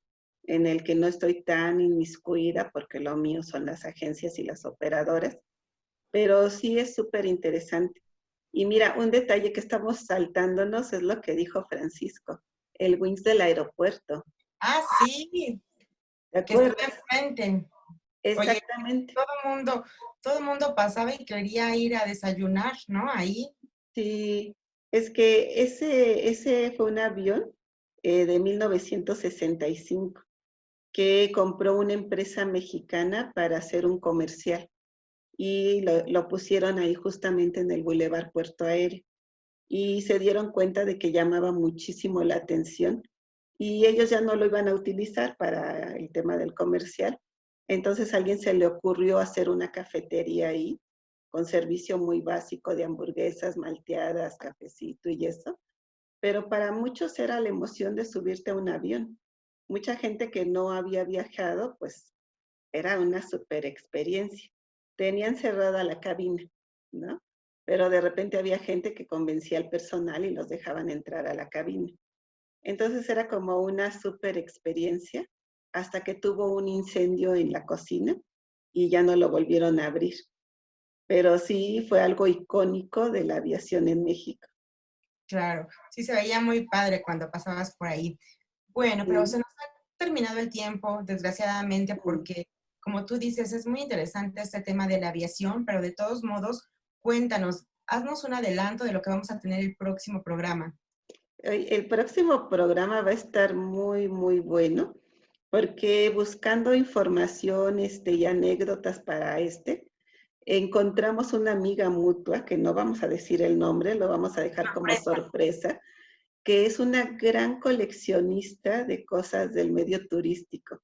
en el que no estoy tan inmiscuida porque lo mío son las agencias y las operadoras, pero sí es súper interesante. Y mira, un detalle que estamos saltándonos es lo que dijo Francisco, el wings del aeropuerto. Ah, sí, ¿Te que estaba acuerdas? enfrente. Oye, Exactamente. todo el mundo pasaba y quería ir a desayunar, ¿no? Ahí. Sí, es que ese fue un avión de 1965 que compró una empresa mexicana para hacer un comercial y lo pusieron ahí justamente en el Boulevard Puerto Aéreo y se dieron cuenta de que llamaba muchísimo la atención y ellos ya no lo iban a utilizar para el tema del comercial. Entonces a alguien se le ocurrió hacer una cafetería ahí con servicio muy básico de hamburguesas, malteadas, cafecito y eso. Pero para muchos era la emoción de subirte a un avión. Mucha gente que no había viajado, pues era una super experiencia. Tenían cerrada la cabina, ¿no? Pero de repente había gente que convencía al personal y los dejaban entrar a la cabina. Entonces era como una super experiencia hasta que tuvo un incendio en la cocina y ya no lo volvieron a abrir. Pero sí fue algo icónico de la aviación en México. Claro, sí se veía muy padre cuando pasabas por ahí. Bueno, pero se Sí. nos ha terminado el tiempo, desgraciadamente, porque, como tú dices, es muy interesante este tema de la aviación, pero de todos modos, cuéntanos, haznos un adelanto de lo que vamos a tener el próximo programa. El próximo programa va a estar muy, muy bueno, porque buscando información y anécdotas para encontramos una amiga mutua, que no vamos a decir el nombre, lo vamos a dejar como sorpresa, que es una gran coleccionista de cosas del medio turístico.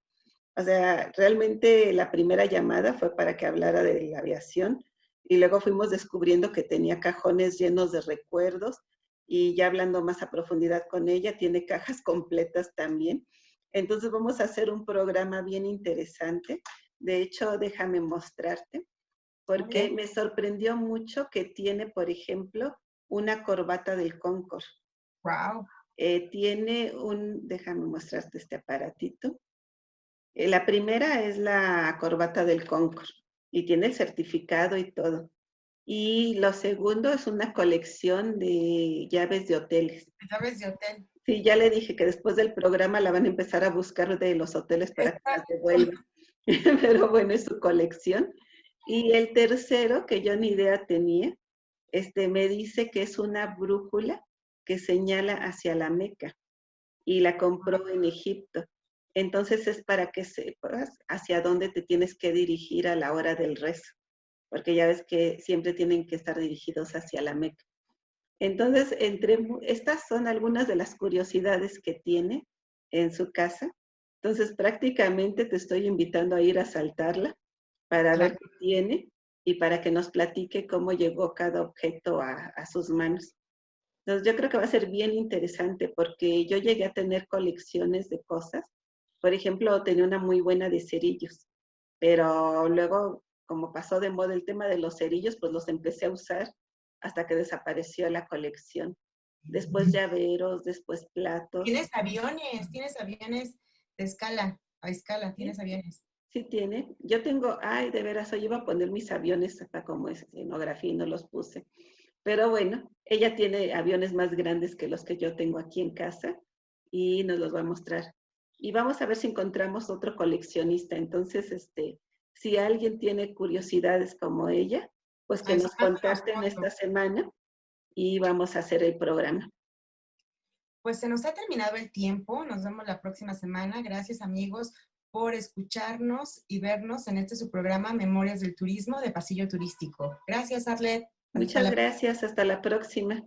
O sea, realmente la primera llamada fue para que hablara de la aviación y luego fuimos descubriendo que tenía cajones llenos de recuerdos y ya hablando más a profundidad con ella, tiene cajas completas también. Entonces vamos a hacer un programa bien interesante. De hecho, déjame mostrarte, Muy porque bien. me sorprendió mucho que tiene, por ejemplo, una corbata del Concorde. Wow. Déjame mostrarte este aparatito. La primera es la corbata del Concorde y tiene el certificado y todo. Y lo segundo es una colección de llaves de hoteles. Llaves de hotel. Sí, ya le dije que después del programa la van a empezar a buscar de los hoteles para que las devuelva. Pero bueno, es su colección. Y el tercero, que yo ni idea tenía, me dice que es una brújula que señala hacia la Meca y la compró en Egipto. Entonces es para que sepas hacia dónde te tienes que dirigir a la hora del rezo, porque ya ves que siempre tienen que estar dirigidos hacia la Meca. Entonces, estas son algunas de las curiosidades que tiene en su casa. Entonces, prácticamente te estoy invitando a ir a saltarla para Claro. ver qué tiene y para que nos platique cómo llegó cada objeto a sus manos. Entonces, yo creo que va a ser bien interesante porque yo llegué a tener colecciones de cosas. Por ejemplo, tenía una muy buena de cerillos, pero luego, como pasó de moda el tema de los cerillos, pues los empecé a usar hasta que desapareció la colección. Después llaveros, después platos. Tienes aviones de escala, a escala, Sí, tienes aviones. sí tiene. Yo tengo, ay, de veras, hoy iba a poner mis aviones hasta como escenografía y no los puse. Pero bueno, ella tiene aviones más grandes que los que yo tengo aquí en casa y nos los va a mostrar. Y vamos a ver si encontramos otro coleccionista. Entonces, si alguien tiene curiosidades como ella, pues que nos contacten esta semana y vamos a hacer el programa. Pues se nos ha terminado el tiempo. Nos vemos la próxima semana. Gracias, amigos, por escucharnos y vernos en este su programa Memorias del Turismo de Pasillo Turístico. Gracias, Arlet. Muchas gracias. Hasta la próxima.